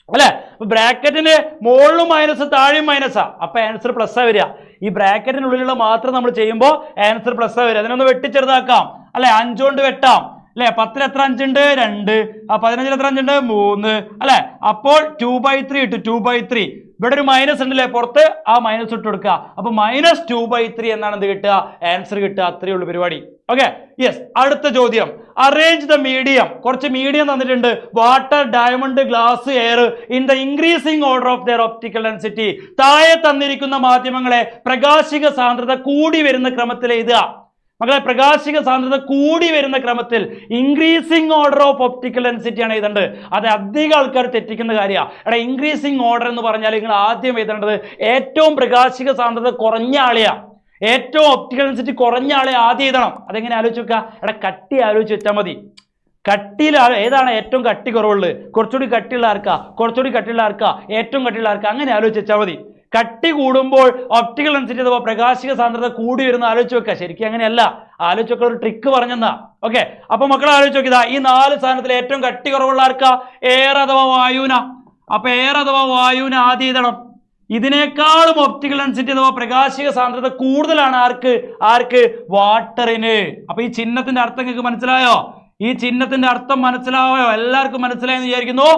അല്ലെ. അപ്പൊ ബ്രാക്കറ്റിന് മുകളിലും മൈനസ് താഴെയും മൈനസാ. അപ്പൊ ആൻസർ പ്ലസ്സാ വരിക. ഈ ബ്രാക്കറ്റിനുള്ളിലുള്ള മാത്രം നമ്മൾ ചെയ്യുമ്പോൾ ആൻസർ പ്ലസ്സാ വരിക. അതിനൊന്ന് വെട്ടിച്ചെറുതാക്കാം അല്ലെ. 5 കൊണ്ട് വെട്ടാം അല്ലെ. 10ൽ എത്ര 5 ഉണ്ട്? 2. 15ൽ എത്ര 5 ഉണ്ട്? 3 അല്ലെ. അപ്പോൾ 2/3 ഇട്ടു. 2/3 ഇവിടെ ഒരു മൈനസ് ഉണ്ടല്ലേ പുറത്ത്, ആ മൈനസ് ഇട്ട് കൊടുക്കുക. അപ്പൊ -2/3 എന്നാണ് എന്ത് കിട്ടുക? ആൻസർ കിട്ടുക. അത്രയേ ഉള്ളൂ പരിപാടി. Okay, yes. അടുത്ത ചോദ്യം, അറേഞ്ച് ദ മീഡിയം. കുറച്ച് മീഡിയം തന്നിട്ടുണ്ട്. Water, diamond, glass, air in the increasing order of their optical density. താഴെ തന്നിരിക്കുന്ന മാധ്യമങ്ങളെ പ്രകാശിക സാന്ദ്രത കൂടി വരുന്ന ക്രമത്തിൽ എഴുതുക. മക്കളെ പ്രകാശിക സാന്ദ്രത കൂടി വരുന്ന ക്രമത്തിൽ increasing order of optical density ആണ് എഴുതേണ്ടത്. അത് അധികം ആൾക്കാർ തെറ്റിക്കുന്ന കാര്യമാണ്. എടാ ഇൻക്രീസിംഗ് ഓർഡർ എന്ന് പറഞ്ഞാൽ നിങ്ങൾ ആദ്യം എഴുതേണ്ടത് ഏറ്റവും പ്രകാശിക സാന്ദ്രത കുറഞ്ഞ ആളെയാ, ഏറ്റവും ഒപ്റ്റിക്കൽ ഡെൻസിറ്റി കുറഞ്ഞ ആളെ ആദ്യം എഴുതണം. അതെങ്ങനെ ആലോചിച്ച് വെക്കുക? എടാ കട്ടി ആലോചിച്ച് വെച്ചാൽ മതി. കട്ടിയിൽ ഏതാണ് ഏറ്റവും കട്ടി കുറവുള്ളത്? കുറച്ചുകൂടി കട്ടിയുള്ള ആർക്കാ, കുറച്ചുകൂടി കട്ടിയുള്ള ആർക്കാ, ഏറ്റവും കട്ടിയുള്ള ആർക്കാ, അങ്ങനെ ആലോചിച്ച് വെച്ചാൽ മതി. കട്ടി കൂടുമ്പോൾ ഒപ്റ്റിക്കൽ ഡെൻസിറ്റി അഥവാ പ്രകാശിക സാന്ദ്രത കൂടി വരുന്ന ആലോചിച്ച് വെക്കുക. ശരിക്കും അങ്ങനെയല്ല, ആലോചിച്ച് വെക്കുക ഒരു ട്രിക്ക് പറഞ്ഞെന്നാ. ഓക്കെ, അപ്പൊ മക്കളെ ആലോചിച്ച് നോക്കിയതാ ഈ 4 സാധനത്തിൽ ഏറ്റവും കട്ടി കുറവുള്ള ആർക്കാ? എയർ അഥവാ വായുവിന. അപ്പൊ എയർ അഥവാ വായുവിന് ആദ്യം എഴുതണം. ഇതിനേക്കാളും ഒപ്റ്റിക്കൽ ഡെൻസിറ്റി അഥവാ പ്രകാശിക സാന്ദ്രത കൂടുതലാണ് ആർക്ക്? വാട്ടറിന്. അപ്പൊ ഈ ചിഹ്നത്തിന്റെ അർത്ഥം നിങ്ങൾക്ക് മനസ്സിലായോ? ഈ ചിഹ്നത്തിന്റെ അർത്ഥം മനസ്സിലായോ? എല്ലാവർക്കും മനസ്സിലായെന്ന് വിചാരിക്കുന്നു.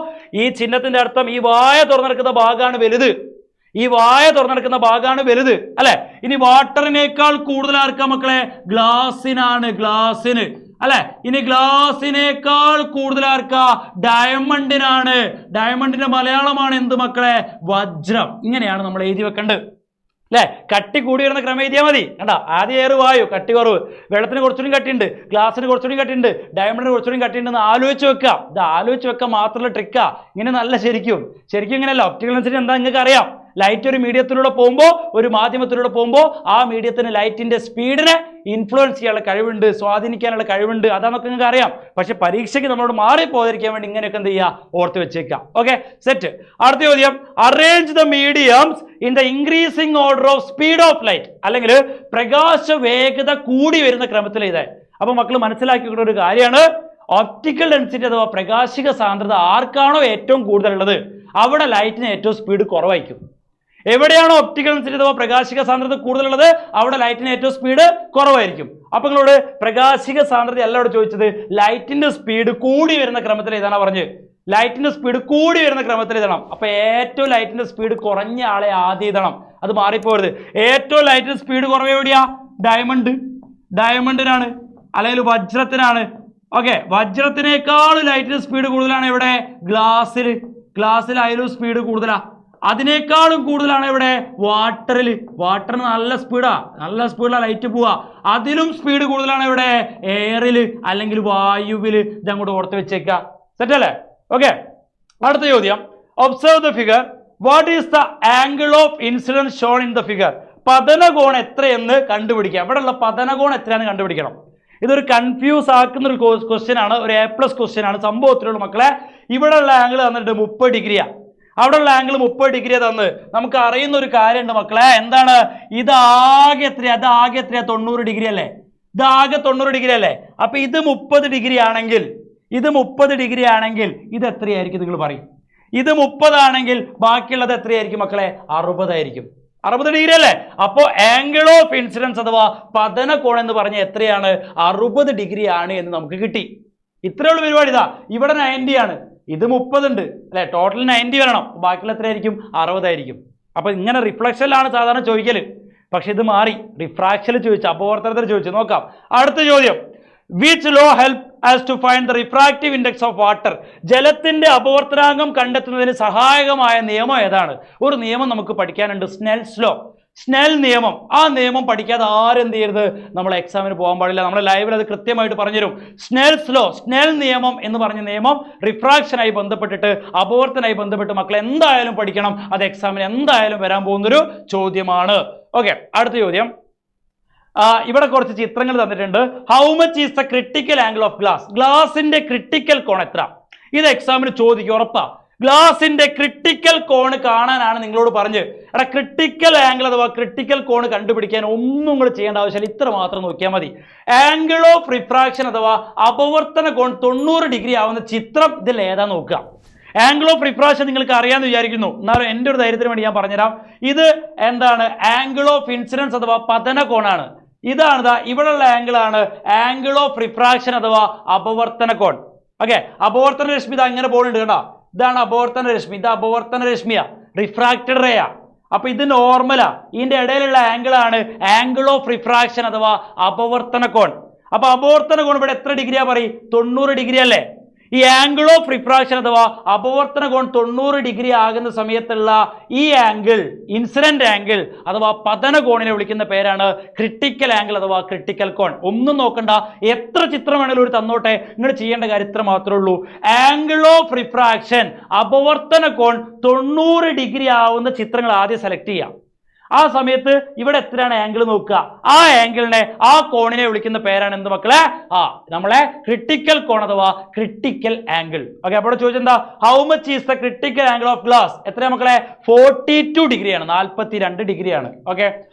ഈ ചിഹ്നത്തിന്റെ അർത്ഥം ഈ വായ തുറന്നെടുക്കുന്ന ഭാഗമാണ് വലുത്, ഈ വായ തുറന്നെടുക്കുന്ന ഭാഗമാണ് വലുത് അല്ലെ. ഇനി വാട്ടറിനേക്കാൾ കൂടുതൽ ആർക്കാ മക്കളെ? ഗ്ലാസിനാണ്, ഗ്ലാസിന് അല്ലെ. ഇനി ഗ്ലാസിനേക്കാൾ കൂടുതൽ ആർക്കാ? ഡയമണ്ടിനാണ്. ഡയമണ്ടിന്റെ മലയാളമാണ് എന്ത് മക്കളെ? വജ്രം. ഇങ്ങനെയാണ് നമ്മൾ എഴുതി വെക്കേണ്ടത് അല്ലെ. കട്ടി കൂടി വരുന്ന ക്രമം എഴുതിയാൽ മതി. കണ്ടാ, ആദ്യം എയർ വായു കട്ടി കുറവ്, വെള്ളത്തിന് കുറച്ചുകൂടി കട്ടിയുണ്ട്, ഗ്ലാസിന് കുറച്ചുകൂടി കട്ടിയുണ്ട്, ഡയമണ്ടിന് കുറച്ചുകൂടി കട്ടിയുണ്ടെന്ന് ആലോചിച്ച് വെക്കുക. ഇത് ആലോചിച്ച് വെക്കാൻ മാത്രമുള്ള ട്രിക്കാ. ഇങ്ങനെ നല്ല ശരിക്കും ഇങ്ങനെയല്ല. ഒപ്റ്റിക്കൽ ഡെൻസിറ്റി എന്താ നിങ്ങൾക്ക് അറിയാം. ലൈറ്റ് ഒരു മീഡിയത്തിലൂടെ പോകുമ്പോൾ, ഒരു മാധ്യമത്തിലൂടെ പോകുമ്പോൾ ആ മീഡിയത്തിന് ലൈറ്റിന്റെ സ്പീഡിനെ ഇൻഫ്ലുവൻസ് ചെയ്യാനുള്ള കഴിവുണ്ട്, സ്വാധീനിക്കാനുള്ള കഴിവുണ്ട്. അതാന്നൊക്കെ നിങ്ങൾക്ക് അറിയാം. പക്ഷെ പരീക്ഷയ്ക്ക് നമ്മളോട് മാറിപ്പോകാതിരിക്കാൻ വേണ്ടി ഇങ്ങനെയൊക്കെ എന്ത് ചെയ്യുക? ഓർത്ത് വെച്ചേക്കാം. Okay, set. അടുത്ത ചോദ്യം, arrange the mediums in the increasing order of speed of light, അല്ലെങ്കിൽ പ്രകാശ വേഗത കൂടി വരുന്ന ക്രമത്തിൽ ഇതേ. അപ്പൊ മക്കൾ മനസ്സിലാക്കിക്കൊണ്ട ഒരു കാര്യമാണ്, ഒപ്റ്റിക്കൽ ഡെൻസിറ്റി അഥവാ പ്രകാശിക സാന്ദ്രത ആർക്കാണോ ഏറ്റവും കൂടുതലുള്ളത് അവിടെ ലൈറ്റിന് ഏറ്റവും സ്പീഡ് കുറവായിരിക്കും. എവിടെയാണോ ഒപ്റ്റിക്കൽ ഡെൻസിറ്റി അഥവാ പ്രകാശിക സാന്ദ്രത കൂടുതലുള്ളത് അവിടെ ലൈറ്റിന് ഏറ്റവും സ്പീഡ് കുറവായിരിക്കും. അപ്പൊ നിങ്ങളോട് പ്രകാശിക സാന്ദ്രത അല്ല ഇവിടെ ചോദിച്ചത്, ലൈറ്റിന്റെ സ്പീഡ് കൂടി വരുന്ന ക്രമത്തിൽ എഴുതാനാ പറഞ്ഞ്. ലൈറ്റിന്റെ സ്പീഡ് കൂടി വരുന്ന ക്രമത്തിൽ എഴുതണം. അപ്പൊ ഏറ്റവും ലൈറ്റിന്റെ സ്പീഡ് കുറഞ്ഞ ആളെ ആദ്യം എഴുതണം. അത് മാറിപ്പോരുത്. ഏറ്റവും ലൈറ്റിന്റെ സ്പീഡ് കുറവ് എവിടെയാ? ഡയമണ്ടിനാണ്, അല്ലെങ്കിൽ വജ്രത്തിനാണ്. ഓക്കെ, വജ്രത്തിനേക്കാളും ലൈറ്റിന്റെ സ്പീഡ് കൂടുതലാണ് എവിടെ? ഗ്ലാസ്സിലായാലും സ്പീഡ് കൂടുതലാ. അതിനേക്കാളും കൂടുതലാണ് ഇവിടെ? വാട്ടറിന് നല്ല സ്പീഡിലാ ലൈറ്റ് പോവാ. അതിലും സ്പീഡ് കൂടുതലാണ് ഇവിടെ? എയറില് അല്ലെങ്കിൽ വായുവില്. ഇതങ്ങോട്ട് ഓർത്ത് വെച്ചേക്ക. സെറ്റ് അല്ലേ? ഓക്കെ, അടുത്ത ചോദ്യം, observe the figure. What is the angle of incidence shown in the figure? പതനകോൺ എത്രയെന്ന് കണ്ടുപിടിക്കാം. ഇവിടെ ഉള്ള പതനകോൺ എത്രയാണെന്ന് കണ്ടുപിടിക്കണം. ഇതൊരു കൺഫ്യൂസ് ആക്കുന്ന ഒരു ക്വസ്റ്റ്യൻ ആണ്, ഒരു A+ ക്വസ്റ്റ്യൻ ആണ്. സംഭവത്തിലുള്ള മക്കളെ ഇവിടെ ഉള്ള ആംഗിൾ തന്നിട്ട് 30 ഡിഗ്രിയാ. അവിടെ ഉള്ള ആംഗിൾ 30 ഡിഗ്രി തന്ന് നമുക്ക് അറിയുന്ന ഒരു കാര്യമുണ്ട് മക്കളെ. എന്താണ്? ഇതാകെ എത്രയാ? 90 ഡിഗ്രി അല്ലേ? ഇതാകെ 90 ഡിഗ്രി അല്ലേ? അപ്പൊ ഇത് 30 ഡിഗ്രി ആണെങ്കിൽ ഇത് എത്രയായിരിക്കും നിങ്ങൾ പറയും? ഇത് 30 ആണെങ്കിൽ ബാക്കിയുള്ളത് എത്രയായിരിക്കും മക്കളെ? 60 ആയിരിക്കും. 60 ഡിഗ്രി അല്ലേ? അപ്പോ ആംഗിൾ ഓഫ് ഇൻസിഡൻസ് അഥവാ പതനകോൺ എന്ന് പറഞ്ഞ എത്രയാണ്? 60 ഡിഗ്രി ആണ് എന്ന് നമുക്ക് കിട്ടി. ഇത്രയുള്ള പരിപാടി. ഇതാ ഇവിടെ 90 ആണ്, ഇത് 30 ഉണ്ട് അല്ലെ? ടോട്ടൽ 90 വരണം. ബാക്കിയുള്ള എത്രയായിരിക്കും? 60 ആയിരിക്കും. അപ്പൊ ഇങ്ങനെ റിഫ്ലക്ഷനിലാണ് സാധാരണ ചോദിക്കല്. പക്ഷെ ഇത് മാറി, റിഫ്രാക്ഷനിൽ ചോദിച്ചു, അപവർത്തനത്തിൽ ചോദിച്ചു. നോക്കാം അടുത്ത ചോദ്യം. Which law help us to find the refractive index of water? ജലത്തിന്റെ അപവർത്തനാങ്കം കണ്ടെത്തുന്നതിന് സഹായകമായ നിയമം ഏതാണ്? ഒരു നിയമം നമുക്ക് പഠിക്കാനുണ്ട്, സ്നെൽസ് ലോ. സ്നെൽ നിയമം. ആ നിയമം പഠിക്കാതെ ആരെന്ത് ചെയ്യരുത്? നമ്മൾ എക്സാമിന് പോകാൻ പാടില്ല. നമ്മുടെ ലൈവിൽ അത് കൃത്യമായിട്ട് പറഞ്ഞുതരും. സ്നെൽസ് ലോ, സ്നെൽ നിയമം എന്ന് പറഞ്ഞ നിയമം റിഫ്രാക്ഷനായി ബന്ധപ്പെട്ടിട്ട്, അപവർത്തനായി ബന്ധപ്പെട്ട് മക്കൾ എന്തായാലും പഠിക്കണം. അത് എക്സാമിന് എന്തായാലും വരാൻ പോകുന്നൊരു ചോദ്യമാണ്. ഓക്കെ, അടുത്ത ചോദ്യം. ഇവിടെ കുറച്ച് ചിത്രങ്ങൾ തന്നിട്ടുണ്ട്. How much is the critical angle of glass? ഗ്ലാസിന്റെ ക്രിട്ടിക്കൽ കോൺ എത്ര? ഇത് എക്സാമിന് ചോദിക്കും, ഉറപ്പാ. ഗ്ലാസിന്റെ ക്രിട്ടിക്കൽ കോൺ കാണാനാണ് നിങ്ങളോട് പറഞ്ഞ്. എടാ ക്രിട്ടിക്കൽ ആംഗിൾ അഥവാ ക്രിട്ടിക്കൽ കോൺ കണ്ടുപിടിക്കാൻ ഒന്നും കൂടെ ചെയ്യേണ്ട ആവശ്യമില്ല, ഇത്ര മാത്രം നോക്കിയാൽ മതി. ആംഗിൾ ഓഫ് റിഫ്രാക്ഷൻ അഥവാ അപവർത്തന കോൺ 90 ഡിഗ്രി ആവുന്ന ചിത്രം ഇതിൽ ഏതാ നോക്കുക. ആംഗിൾ ഓഫ് റിഫ്രാക്ഷൻ നിങ്ങൾക്ക് അറിയാമെന്ന് വിചാരിക്കുന്നു. എന്നാലും എൻ്റെ ഒരു ധൈര്യത്തിന് വേണ്ടി ഞാൻ പറഞ്ഞുതരാം. ഇത് എന്താണ്? ആംഗിൾ ഓഫ് ഇൻസിഡൻസ് അഥവാ പതന കോണാണ്. ഇതാണ് ഇവിടെയുള്ള ആംഗിൾ ആണ് ആംഗിൾ ഓഫ് റിഫ്രാക്ഷൻ അഥവാ അപവർത്തന കോൺ. ഓക്കെ, അപവർത്തന രശ്മി ഇത് അങ്ങനെ പോകുന്നുണ്ട് കേട്ടോ. ഇതാണ് അപവർത്തന രശ്മി, ഇത് അപവർത്തന രശ്മിയാ, റിഫ്രാക്റ്റഡ് റേയാ. അപ്പൊ ഇത് നോർമലാ. ഇതിന്റെ ഇടയിലുള്ള ആംഗിൾ ആണ് ആംഗിൾ ഓഫ് റിഫ്രാക്ഷൻ അഥവാ അപവർത്തന കോൺ. അപ്പൊ അപവർത്തന കോൺ ഇവിടെ എത്ര ഡിഗ്രിയാ പറയും? 90 ഡിഗ്രി അല്ലേ? ഈ ആംഗിൾ ഓഫ് റിഫ്രാക്ഷൻ അഥവാ അപവർത്തന കോൺ 90 ഡിഗ്രി ആകുന്ന സമയത്തുള്ള ഈ ആംഗിൾ, ഇൻസിഡന്റ് ആംഗിൾ അഥവാ പതന കോണിനെ വിളിക്കുന്ന പേരാണ് ക്രിട്ടിക്കൽ ആംഗിൾ അഥവാ ക്രിട്ടിക്കൽ കോൺ. ഒന്നും നോക്കണ്ട, എത്ര ചിത്രം വേണമെങ്കിലും ഒരു തന്നോട്ടെ, നിങ്ങൾ ചെയ്യേണ്ട കാര്യം ഇത്ര മാത്രമേ ഉള്ളൂ. ആംഗിൾ ഓഫ് റിഫ്രാക്ഷൻ അപവർത്തന കോൺ 90 ഡിഗ്രി ആവുന്ന ചിത്രങ്ങൾ ആദ്യം സെലക്ട് ചെയ്യാം. ആ സമയത്ത് ഇവിടെ എത്രയാണ് ആംഗിൾ നോക്കുക, ആ ആംഗിളിനെ, ആ കോണിനെ വിളിക്കുന്ന പേരാണ് എന്ത് മക്കളെ? നമ്മളെ ക്രിട്ടിക്കൽ കോൺ അഥവാ ക്രിട്ടിക്കൽ ആംഗിൾ. ഓക്കെ, അപ്പോൾ ചോദിച്ചെന്താ, how much is the critical angle of glass? എത്രയാണ് മക്കളെ? 42 ഡിഗ്രിയാണ്, 42 ഡിഗ്രിയാണ്. ഓക്കെ,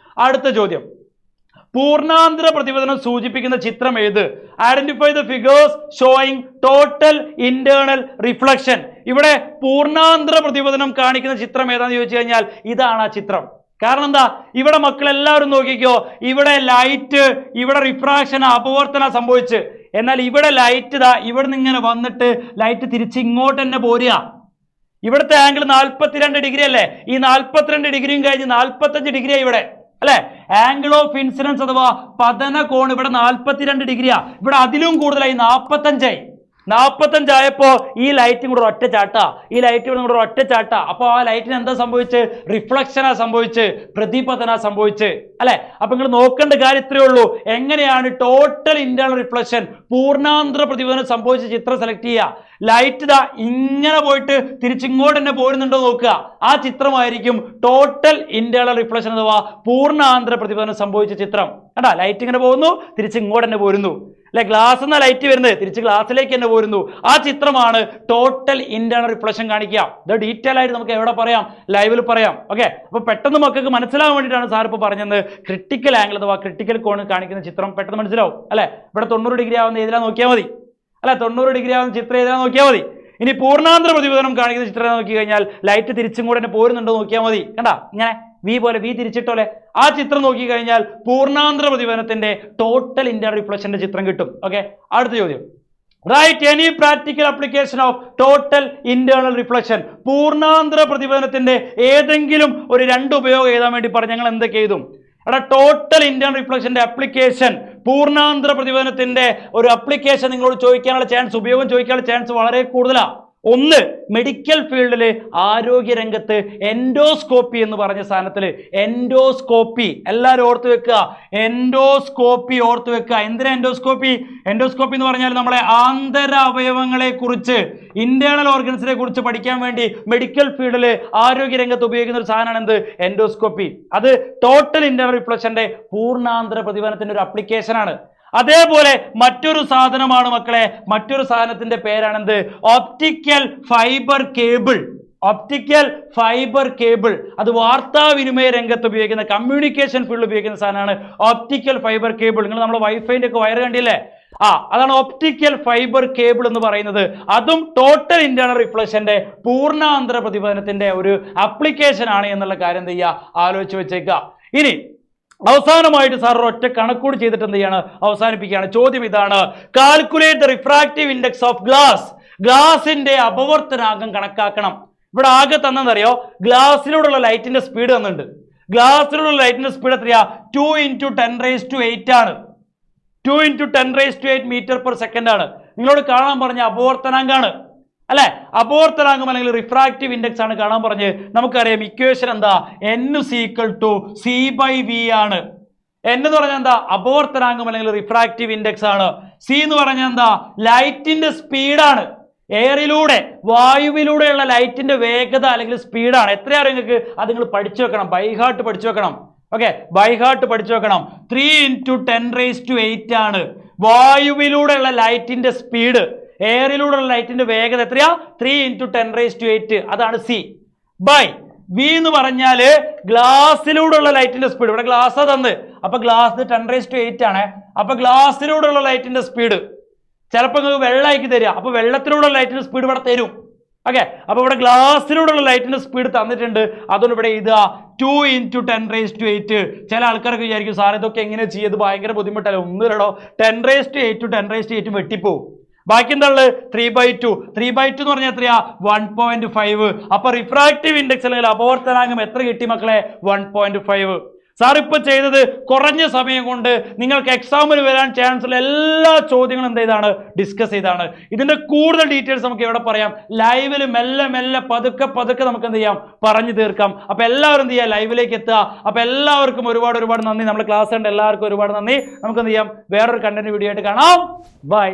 അടുത്ത ചോദ്യം, പൂർണ്ണാന്തര പ്രതിപതനം സൂചിപ്പിക്കുന്ന ചിത്രം ഏത്? Identify the figures showing total internal reflection. ഇവിടെ പൂർണ്ണാന്തര പ്രതിപതനം കാണിക്കുന്ന ചിത്രം ഏതാന്ന് ചോദിച്ചു കഴിഞ്ഞാൽ ഇതാണ് ആ ചിത്രം. കാരണം എന്താ, ഇവിടെ മക്കളെല്ലാവരും നോക്കിക്കോ, ഇവിടെ ലൈറ്റ്, ഇവിടെ റിഫ്രാക്ഷൻ അപവർത്തന സംഭവിച്ച്, എന്നാൽ ഇവിടെ ലൈറ്റ് ഇതാ ഇവിടെ നിന്ന് ഇങ്ങനെ വന്നിട്ട് ലൈറ്റ് തിരിച്ച് ഇങ്ങോട്ട് തന്നെ പോരുക. ഇവിടുത്തെ ആംഗിൾ 42 ഡിഗ്രി അല്ലേ? ഈ 42 ഡിഗ്രിയും കഴിഞ്ഞ് 45 ഡിഗ്രിയാ ഇവിടെ അല്ലെ? ആംഗിൾ ഓഫ് ഇൻസിഡൻസ് അഥവാ പതന കോൺ ഇവിടെ 42 ഡിഗ്രിയാ. ഇവിടെ അതിലും കൂടുതലായി 45 ആയപ്പോ ഈ ലൈറ്റും കൂടെ ഒറ്റ ചാട്ടാ, ഈ ലൈറ്റ് കൂടെ ഒറ്റ ചാട്ടാ. അപ്പൊ ആ ലൈറ്റിന് എന്താ സംഭവിച്ച്? റിഫ്ലക്ഷനാ സംഭവിച്ച്, പ്രതിപതന സംഭവിച്ച് അല്ലെ? അപ്പൊ നിങ്ങൾ നോക്കേണ്ട കാര്യം ഇത്രയേ ഉള്ളൂ, എങ്ങനെയാണ് ടോട്ടൽ ഇന്റേണൽ റിഫ്ലക്ഷൻ പൂർണ്ണാന്തര പ്രതിപതനം സംഭവിച്ച ചിത്രം സെലക്ട് ചെയ്യുക. ലൈറ്റ് ഇതാ ഇങ്ങനെ പോയിട്ട് തിരിച്ചിങ്ങോട്ട് തന്നെ പോരുന്നുണ്ടോ നോക്കുക, ആ ചിത്രമായിരിക്കും ടോട്ടൽ ഇന്റേണൽ റിഫ്ലക്ഷൻ അഥവാ പൂർണ്ണാന്തര പ്രതിപതനം സംഭവിച്ച ചിത്രം. കണ്ടാ, ലൈറ്റ് ഇങ്ങനെ പോകുന്നു, തിരിച്ചിങ്ങോട്ട് തന്നെ പോരുന്നു അല്ലെ? ഗ്ലാസ് എന്നാ ലൈറ്റ് വരുന്നത്, തിരിച്ച് ഗ്ലാസ്സിലേക്ക് തന്നെ പോരുന്നു. ആ ചിത്രമാണ് ടോട്ടൽ ഇന്റേണൽ റിഫ്ലക്ഷൻ കാണിക്കുക. ഇത് ഡീറ്റെയിൽ ആയിട്ട് നമുക്ക് എവിടെ പറയാം? ലൈവിൽ പറയാം. ഓക്കെ, അപ്പൊ പെട്ടെന്ന് മക്കൾക്ക് മനസ്സിലാവാൻ വേണ്ടിയിട്ടാണ് സാർ ഇപ്പോൾ പറഞ്ഞത്. ക്രിട്ടിക്കൽ ആംഗിൾ അഥവാ ക്രിട്ടിക്കൽ കോൺ കാണിക്കുന്ന ചിത്രം പെട്ടെന്ന് മനസ്സിലാവും അല്ലെ? ഇവിടെ 90 ഡിഗ്രി ആവുന്ന ഏതിലാ നോക്കിയാൽ മതി അല്ലെ? 90 ഡിഗ്രി ആവുന്ന ചിത്രം ഏതിലാ നോക്കിയാൽ മതി. ഇനി പൂർണ്ണാന്തര പ്രതിപതനം കാണിക്കുന്ന ചിത്രം നോക്കി കഴിഞ്ഞാൽ ലൈറ്റ് തിരിച്ചും കൂടെ തന്നെ പോരുന്നുണ്ടോ നോക്കിയാൽ മതി. കണ്ടാ, ഇങ്ങനെ വി പോലെ, വി തിരിച്ചിട്ടോലെ ആ ചിത്രം നോക്കി കഴിഞ്ഞാൽ പൂർണ്ണാന്തര പ്രതിപതനത്തിന്റെ ടോട്ടൽ ഇന്റേണൽ റിഫ്ലക്ഷന്റെ ചിത്രം കിട്ടും. ഓക്കെ, അടുത്ത ചോദ്യം, write any practical application of total internal reflection. പൂർണ്ണാന്തര പ്രതിപതനത്തിന്റെ ഏതെങ്കിലും ഒരു 2 ഉപയോഗം എഴുതാൻ വേണ്ടി പറഞ്ഞ് ഞങ്ങൾ എന്തൊക്കെ എഴുതും? എടാ, ടോട്ടൽ ഇന്റേണൽ റിഫ്ലക്ഷന്റെ ആപ്ലിക്കേഷൻ, പൂർണ്ണാന്തര പ്രതിപതനത്തിന്റെ ഒരു ആപ്ലിക്കേഷൻ നിങ്ങളോട് ചോദിക്കാനുള്ള ചാൻസ്, ഉപയോഗം ചോദിക്കാനുള്ള ചാൻസ് വളരെ കൂടുതലാണ്. ഒന്ന്, മെഡിക്കൽ ഫീൽഡില് ആരോഗ്യ രംഗത്ത് എൻഡോസ്കോപ്പി എന്ന് പറഞ്ഞ സാധനത്തിൽ എൻഡോസ്കോപ്പി എല്ലാവരും ഓർത്ത് വെക്കുക. എൻഡോസ്കോപ്പി ഓർത്ത് വെക്കുക. എന്തിനാ എൻഡോസ്കോപ്പി? എൻഡോസ്കോപ്പി എന്ന് പറഞ്ഞാൽ നമ്മളെ ആന്തര അവയവങ്ങളെ കുറിച്ച്, ഇന്റേണൽ ഓർഗൻസിനെ കുറിച്ച് പഠിക്കാൻ വേണ്ടി മെഡിക്കൽ ഫീൽഡിൽ ആരോഗ്യ രംഗത്ത് ഉപയോഗിക്കുന്ന ഒരു സാധനമാണ് എന്ത്? എൻഡോസ്കോപ്പി. അത് ടോട്ടൽ ഇന്റേണൽ റിഫ്ലക്ഷന്റെ പൂർണ്ണാന്തര പ്രതിപതനത്തിന്റെ ഒരു ആപ്ലിക്കേഷൻ ആണ്. അതേപോലെ മറ്റൊരു സാധനമാണ് മക്കളെ, മറ്റൊരു സാധനത്തിന്റെ പേരാണെന്ത്? Optical fibre cable. Optical fibre cable അത് വാർത്താവിനിമയ രംഗത്ത് ഉപയോഗിക്കുന്ന, കമ്മ്യൂണിക്കേഷൻ ഫീൽഡിൽ ഉപയോഗിക്കുന്ന സാധനമാണ് ഓപ്റ്റിക്കൽ ഫൈബർ കേബിൾ. നിങ്ങൾ നമ്മുടെ വൈഫൈന്റെ ഒക്കെ വയർ കണ്ടില്ലേ? അതാണ് ഓപ്റ്റിക്കൽ ഫൈബർ കേബിൾ എന്ന് പറയുന്നത്. അതും ടോട്ടൽ ഇന്റേണൽ റിഫ്ലക്ഷന്റെ പൂർണ്ണാന്തര പ്രതിപതനത്തിന്റെ ഒരു ആപ്ലിക്കേഷൻ ആണ് എന്നുള്ള കാര്യം എന്ത് ചെയ്യുക? ആലോചിച്ച് വെച്ചേക്കുക. ഇനി അവസാനമായിട്ട് സാർ ഒറ്റ കണക്കൂടി ചെയ്തിട്ട് എന്ത് ചെയ്യാണ്? അവസാനിപ്പിക്കുകയാണ്. ചോദ്യം ഇതാണ്, calculate the refractive index of glass. ഗ്ലാസിന്റെ അപവർത്തനാങ്കം കണക്കാക്കണം. ഇവിടെ ആകെ തന്നെന്നറിയോ? ഗ്ലാസ്സിലൂടെയുള്ള ലൈറ്റിന്റെ സ്പീഡ് തന്നിട്ടുണ്ട്. ഗ്ലാസ്സിലൂടെയുള്ള ലൈറ്റിന്റെ സ്പീഡ് എത്രയാ? 2 × 10⁸ ആണ്. 2 × 10⁸ മീറ്റർ/സെക്കൻഡ് ആണ്. നിങ്ങളോട് കാണാൻ പറഞ്ഞ അപവർത്തനാങ്കാണ് അല്ലെ? അപവർത്തനാങ്കം അല്ലെങ്കിൽ റിഫ്രാക്റ്റീവ് ഇൻഡെക്സ് ആണ് കാണാൻ പറഞ്ഞ്. നമുക്കറിയാം ഇക്വേഷൻ എന്താ? n = c/v ആണ്. n എന്ന് പറഞ്ഞാൽ എന്താ? അപവർത്തനാങ്കം അല്ലെങ്കിൽ റിഫ്രാക്റ്റീവ് ഇൻഡെക്സ് ആണ്. c എന്ന് പറഞ്ഞാൽ എന്താ? ലൈറ്റിന്റെ സ്പീഡാണ്. എയറിലൂടെ, വായുവിലൂടെയുള്ള ലൈറ്റിന്റെ വേഗത അല്ലെങ്കിൽ സ്പീഡാണ്. എത്രയാണ് നിങ്ങൾക്ക്? അത് നിങ്ങൾ പഠിച്ചു വെക്കണം, ബൈഹാർട്ട് പഠിച്ചു വെക്കണം. ഓക്കെ, ബൈഹാർട്ട് പഠിച്ചു വെക്കണം. 3 × 10⁸ ആണ് വായുവിലൂടെയുള്ള ലൈറ്റിന്റെ സ്പീഡ്. എയറിലൂടെയുള്ള ലൈറ്റിന്റെ വേഗത എത്രയാ? 3 × 10⁸. അതാണ് സി. ബൈ വി എന്ന് പറഞ്ഞാല് ഗ്ലാസ്സിലൂടെയുള്ള ലൈറ്റിന്റെ സ്പീഡ്. ഇവിടെ ഗ്ലാസ് തന്ന്, അപ്പൊ ഗ്ലാസ് 10⁸ ആണ്. അപ്പൊ ഗ്ലാസ്സിലൂടെയുള്ള ലൈറ്റിന്റെ സ്പീഡ് ചിലപ്പോൾ നിങ്ങൾക്ക് വെള്ളമാക്കി തരിക. അപ്പൊ വെള്ളത്തിലൂടെയുള്ള ലൈറ്റിന്റെ സ്പീഡ് ഇവിടെ തരും. ഓക്കെ, അപ്പൊ ഇവിടെ ഗ്ലാസ്സിലൂടെയുള്ള ലൈറ്റിന്റെ സ്പീഡ് തന്നിട്ടുണ്ട്. അതുകൊണ്ട് ഇവിടെ എഴുതുക 2 × 10⁸. ചില ആൾക്കാരൊക്കെ വിചാരിക്കും സാർ ഇതൊക്കെ എങ്ങനെ ചെയ്ത്? ഭയങ്കര ബുദ്ധിമുട്ടല്ലേ? ഒന്നുമില്ലടോ, 10⁸ 10⁸ വെട്ടിപ്പോ. ബാക്കി എന്താ ഉള്ളത്? 3/2. 3/2 എന്ന് പറഞ്ഞാൽ എത്രയാ? 1.5. അപ്പൊ റിഫ്രാക്റ്റീവ് ഇൻഡെക്സ് അല്ലെങ്കിൽ അപവർത്തനാങ്കം എത്ര കിട്ടി മക്കളെ? 1.5. സാർ ഇപ്പൊ ചെയ്തത് കുറഞ്ഞ സമയം കൊണ്ട് നിങ്ങൾക്ക് എക്സാമിന് വരാൻ ചാൻസ് ഉള്ള എല്ലാ ചോദ്യങ്ങളും എന്ത് ചെയ്താണ്, ഡിസ്കസ് ചെയ്താണ്. ഇതിന്റെ കൂടുതൽ ഡീറ്റെയിൽസ് നമുക്ക് എവിടെ പറയാം, ലൈവിൽ മെല്ലെ മെല്ലെ പതുക്കെ പതുക്കെ നമുക്ക് എന്ത് ചെയ്യാം, പറഞ്ഞു തീർക്കാം. അപ്പൊ എല്ലാവരും എന്ത് ചെയ്യാം, ലൈവിലേക്ക് എത്തുക. അപ്പൊ എല്ലാവർക്കും ഒരുപാട് നന്ദി. നമ്മുടെ ക്ലാസ് കണ്ട് എല്ലാവർക്കും ഒരുപാട് നന്ദി. നമുക്ക് എന്ത് ചെയ്യാം, വേറൊരു കണ്ടന്റ് വീഡിയോ ആയിട്ട് കാണാം. ബൈ.